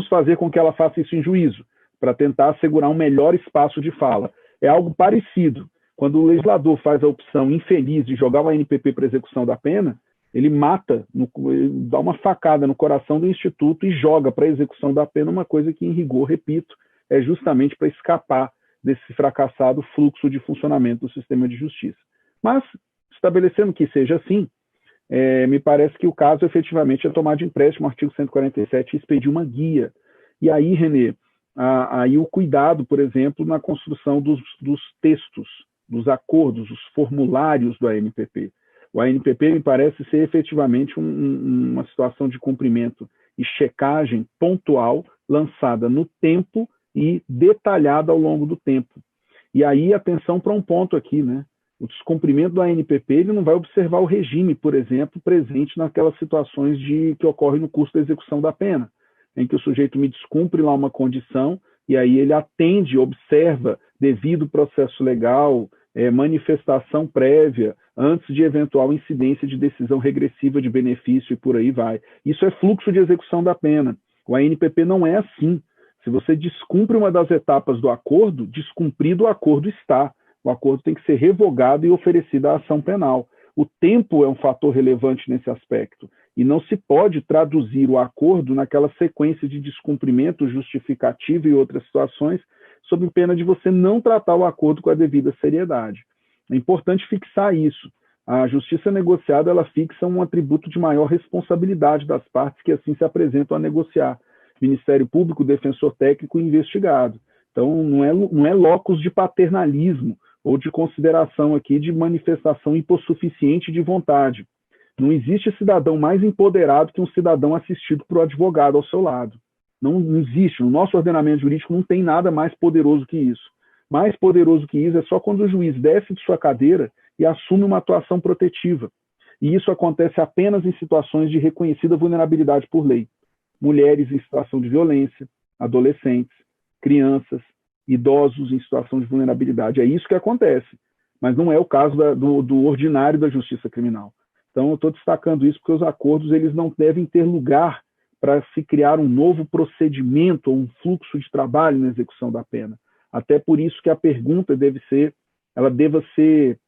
fazer com que ela faça isso em juízo, para tentar assegurar um melhor espaço de fala. É algo parecido. Quando o legislador faz a opção infeliz de jogar o ANPP para execução da pena, ele mata, ele dá uma facada no coração do Instituto e joga para a execução da pena uma coisa que, em rigor, repito, é justamente para escapar desse fracassado fluxo de funcionamento do sistema de justiça. Mas, estabelecendo que seja assim, me parece que o caso, efetivamente, é tomar de empréstimo o artigo 147 e expedir uma guia. E aí, Renê, aí o cuidado, por exemplo, na construção dos textos, dos acordos, os formulários do ANPP. O ANPP me parece ser efetivamente uma situação de cumprimento e checagem pontual, lançada no tempo e detalhada ao longo do tempo. E aí, atenção para um ponto aqui, né? O descumprimento do ANPP ele não vai observar o regime, por exemplo, presente naquelas situações que ocorrem no curso da execução da pena, em que o sujeito me descumpre lá uma condição e aí ele atende, observa, devido processo legal, manifestação prévia, antes de eventual incidência de decisão regressiva de benefício e por aí vai. Isso é fluxo de execução da pena. O ANPP não é assim. Se você descumpre uma das etapas do acordo, descumprido o acordo está. O acordo tem que ser revogado e oferecida a ação penal. O tempo é um fator relevante nesse aspecto. E não se pode traduzir o acordo naquela sequência de descumprimento justificativo e outras situações, sob pena de você não tratar o acordo com a devida seriedade. É importante fixar isso. A justiça negociada ela fixa um atributo de maior responsabilidade das partes que assim se apresentam a negociar. Ministério Público, defensor técnico e investigado. Então, não é locus de paternalismo ou de consideração aqui de manifestação hipossuficiente de vontade. Não existe cidadão mais empoderado que um cidadão assistido por um advogado ao seu lado. Não existe. No nosso ordenamento jurídico não tem nada mais poderoso que isso. Mais poderoso que isso é só quando o juiz desce de sua cadeira e assume uma atuação protetiva. E isso acontece apenas em situações de reconhecida vulnerabilidade por lei. Mulheres em situação de violência, adolescentes, crianças, idosos em situação de vulnerabilidade. É isso que acontece. Mas não é o caso do ordinário da justiça criminal. Então, eu estou destacando isso porque os acordos eles não devem ter lugar para se criar um novo procedimento ou um fluxo de trabalho na execução da pena. Até por isso que a pergunta deva ser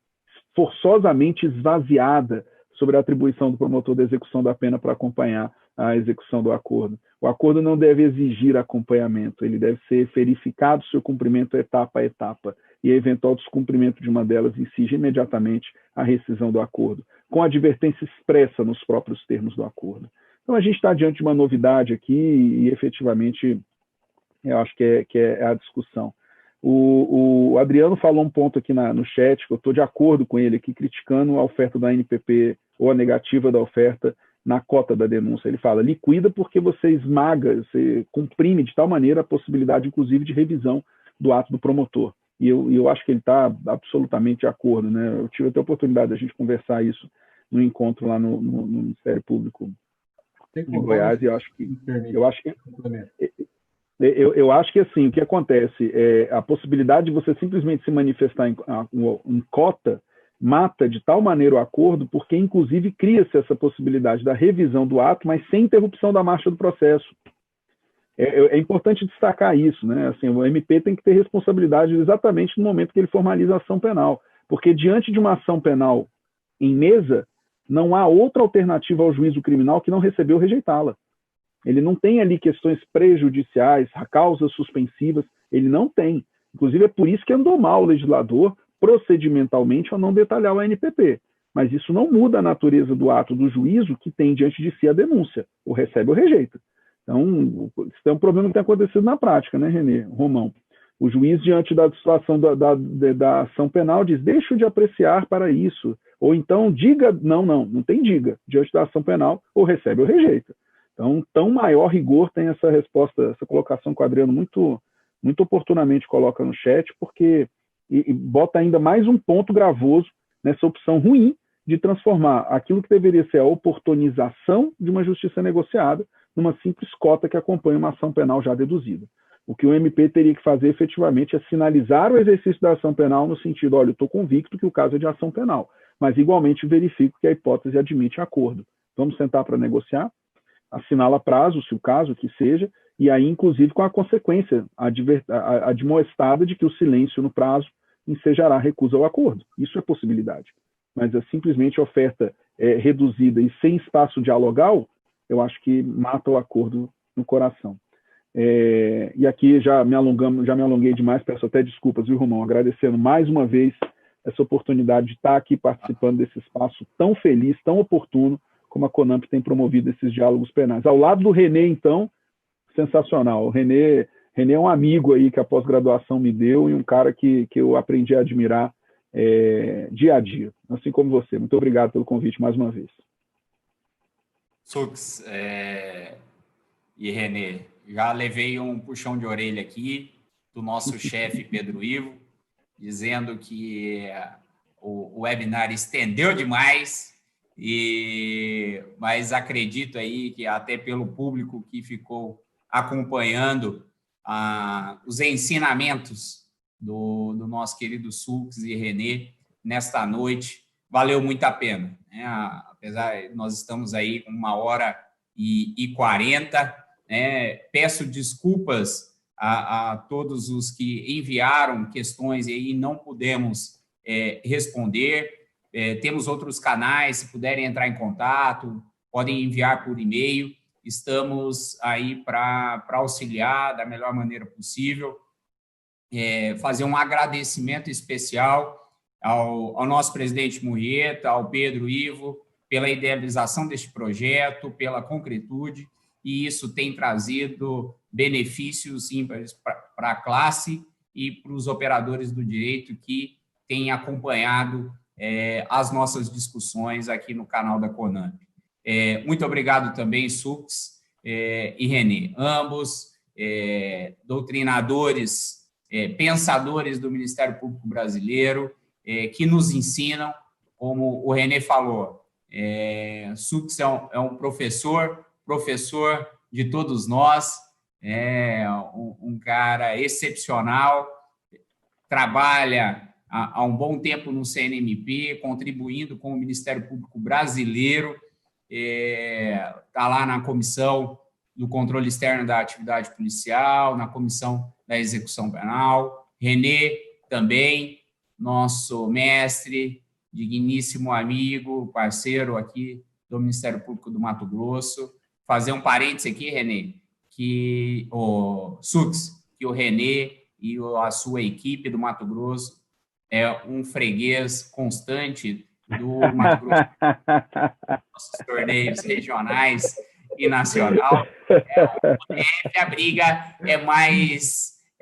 forçosamente esvaziada sobre a atribuição do promotor da execução da pena para acompanhar a execução do acordo. O acordo não deve exigir acompanhamento, ele deve ser verificado seu cumprimento etapa a etapa, e eventual descumprimento de uma delas exige imediatamente a rescisão do acordo, com advertência expressa nos próprios termos do acordo. Então, a gente está diante de uma novidade aqui e, efetivamente, eu acho que é a discussão. O Adriano falou um ponto aqui no chat, que eu estou de acordo com ele aqui, criticando a oferta da ANPP, ou a negativa da oferta na cota da denúncia. Ele fala, liquida porque você esmaga, você comprime de tal maneira a possibilidade, inclusive, de revisão do ato do promotor. E eu acho que ele está absolutamente de acordo, né? Eu tive até a oportunidade de a gente conversar isso no encontro lá no Ministério Público de Goiás, e eu acho que assim, o que acontece é a possibilidade de você simplesmente se manifestar em cota mata de tal maneira o acordo, porque inclusive cria-se essa possibilidade da revisão do ato, mas sem interrupção da marcha do processo. É importante destacar isso, né? Assim, o MP tem que ter responsabilidade exatamente no momento que ele formaliza a ação penal, porque diante de uma ação penal em mesa, não há outra alternativa ao juízo criminal que não recebeu rejeitá-la. Ele não tem ali questões prejudiciais, causas suspensivas, ele não tem. Inclusive, é por isso que andou mal o legislador, procedimentalmente, ao não detalhar o ANPP. Mas isso não muda a natureza do ato do juízo que tem diante de si a denúncia, ou recebe ou rejeita. Então, isso é um problema que tem acontecido na prática, né, Renê, Romão? O juiz, diante da situação da ação penal, diz, deixo de apreciar para isso. Ou então, diga, não tem diga. Diante da ação penal, ou recebe ou rejeita. Então, tão maior rigor tem essa resposta, essa colocação que o Adriano muito, muito oportunamente coloca no chat, porque e bota ainda mais um ponto gravoso nessa opção ruim de transformar aquilo que deveria ser a oportunização de uma justiça negociada numa simples cota que acompanha uma ação penal já deduzida. O que o MP teria que fazer efetivamente é sinalizar o exercício da ação penal no sentido, olha, eu estou convicto que o caso é de ação penal, mas igualmente verifico que a hipótese admite acordo. Vamos sentar para negociar, assinala prazo, se o caso que seja, e aí, inclusive, com a consequência admoestada de que o silêncio no prazo ensejará recusa ao acordo. Isso é possibilidade. Mas simplesmente a oferta reduzida e sem espaço dialogal, eu acho que mata o acordo no coração. E aqui já me alonguei demais, peço até desculpas, viu, Romão? Agradecendo mais uma vez essa oportunidade de estar aqui participando desse espaço tão feliz, tão oportuno, como a CONAMP tem promovido esses diálogos penais. Ao lado do Renê, então, sensacional. O Renê é um amigo aí que a pós-graduação me deu e um cara que eu aprendi a admirar dia a dia, assim como você. Muito obrigado pelo convite mais uma vez. Sux e Renê, já levei um puxão de orelha aqui do nosso chefe Pedro Ivo, dizendo que o webinar estendeu demais, mas acredito aí que até pelo público que ficou acompanhando os ensinamentos do nosso querido Sux e Renê nesta noite, valeu muito a pena, né? Apesar de nós estamos aí com 1h40, né? Peço desculpas a todos os que enviaram questões e aí não pudemos responder. Temos outros canais, se puderem entrar em contato, podem enviar por e-mail. Estamos aí para auxiliar da melhor maneira possível. Fazer um agradecimento especial ao nosso presidente Murrieta, ao Pedro Ivo, pela idealização deste projeto, pela concretude, e isso tem trazido benefícios ímpares para a classe e para os operadores do direito que têm acompanhado as nossas discussões aqui no canal da CONAMP. Muito obrigado também, Sux e Renê, ambos doutrinadores, pensadores do Ministério Público Brasileiro, que nos ensinam, como o Renê falou, Sux é um professor de todos nós, um cara excepcional, trabalha há um bom tempo no CNMP, contribuindo com o Ministério Público Brasileiro, está lá na Comissão do Controle Externo da Atividade Policial, na Comissão da Execução Penal. Renê também, nosso mestre, digníssimo amigo, parceiro aqui do Ministério Público do Mato Grosso. Fazer um parênteses aqui, Renê, que o Sux, que o Renê e a sua equipe do Mato Grosso é um freguês constante do Mato Grosso, nossos torneios regionais e nacional. A briga é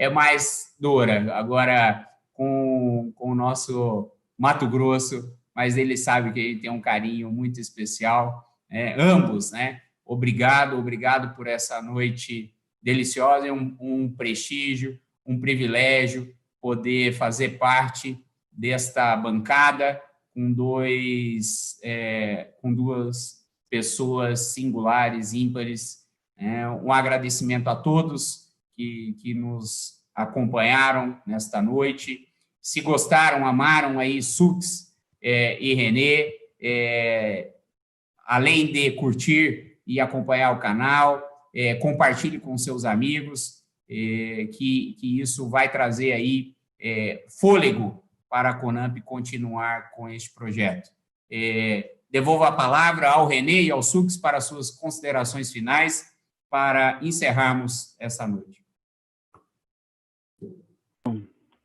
mais dura. Agora, com o nosso Mato Grosso, mas ele sabe que ele tem um carinho muito especial. Ambos, né? Obrigado por essa noite deliciosa. É um prestígio, um privilégio poder fazer parte desta bancada com duas pessoas singulares, ímpares. Um agradecimento a todos que nos acompanharam nesta noite. Se gostaram, amaram aí Sux e Renê, além de curtir e acompanhar o canal, compartilhe com seus amigos, que isso vai trazer aí fôlego para a CONAMP continuar com este projeto. Devolvo a palavra ao Renê e ao Sux para suas considerações finais, para encerrarmos essa noite.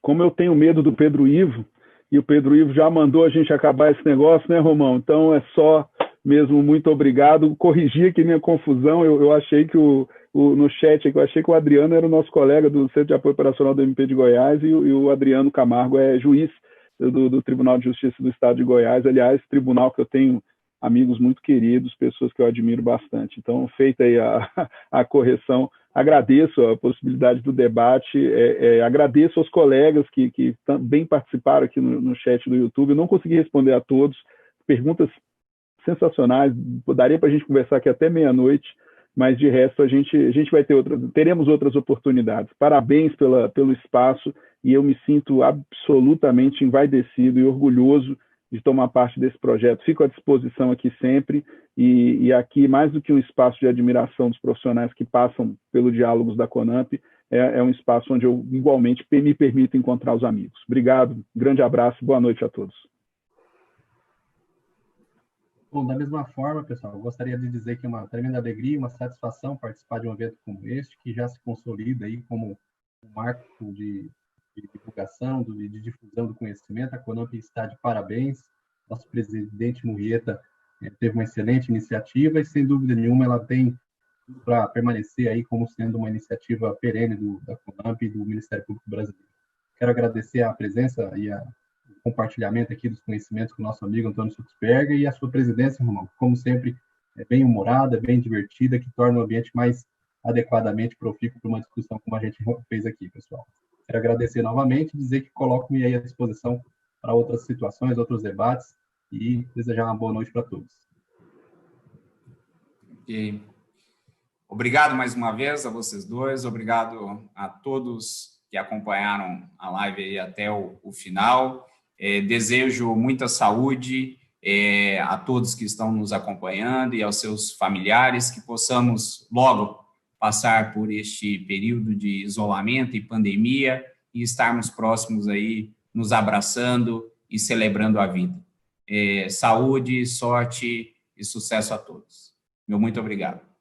Como eu tenho medo do Pedro Ivo, e o Pedro Ivo já mandou a gente acabar esse negócio, né, Romão? Então, é só mesmo muito obrigado. Corrigi aqui minha confusão, eu achei que no chat, eu achei que o Adriano era o nosso colega do Centro de Apoio Operacional do MP de Goiás, e o Adriano Camargo é juiz do Tribunal de Justiça do Estado de Goiás. Aliás, tribunal que eu tenho amigos muito queridos, pessoas que eu admiro bastante. Então, feita aí a correção, agradeço a possibilidade do debate, agradeço aos colegas que também participaram aqui no chat do YouTube. Eu não consegui responder a todos, perguntas sensacionais, daria para a gente conversar aqui até meia-noite, mas de resto a gente vai teremos outras oportunidades. Parabéns pelo espaço, e eu me sinto absolutamente envaidecido e orgulhoso de tomar parte desse projeto. Fico à disposição aqui sempre, e aqui, mais do que um espaço de admiração dos profissionais que passam pelo Diálogos da CONAMP, é um espaço onde eu igualmente me permito encontrar os amigos. Obrigado, grande abraço, boa noite a todos. Bom, da mesma forma, pessoal, eu gostaria de dizer que é uma tremenda alegria, uma satisfação participar de um evento como este, que já se consolida aí como um marco de divulgação, de difusão do conhecimento. A CONAMP está de parabéns. Nosso presidente Murrieta teve uma excelente iniciativa e, sem dúvida nenhuma, ela tem para permanecer aí como sendo uma iniciativa perene da CONAMP e do Ministério Público Brasileiro. Quero agradecer a presença e o compartilhamento aqui dos conhecimentos com o nosso amigo Antônio Suxberger, e a sua presidência, Romão, como sempre, é bem humorada, bem divertida, que torna o ambiente mais adequadamente profícuo para uma discussão como a gente fez aqui, pessoal. Quero agradecer novamente e dizer que coloco-me aí à disposição para outras situações, outros debates, e desejar uma boa noite para todos. Okay. Obrigado mais uma vez a vocês dois, obrigado a todos que acompanharam a live aí até o final. Desejo muita saúde a todos que estão nos acompanhando e aos seus familiares, que possamos logo passar por este período de isolamento e pandemia e estarmos próximos aí, nos abraçando e celebrando a vida. Saúde, sorte e sucesso a todos. Meu muito obrigado.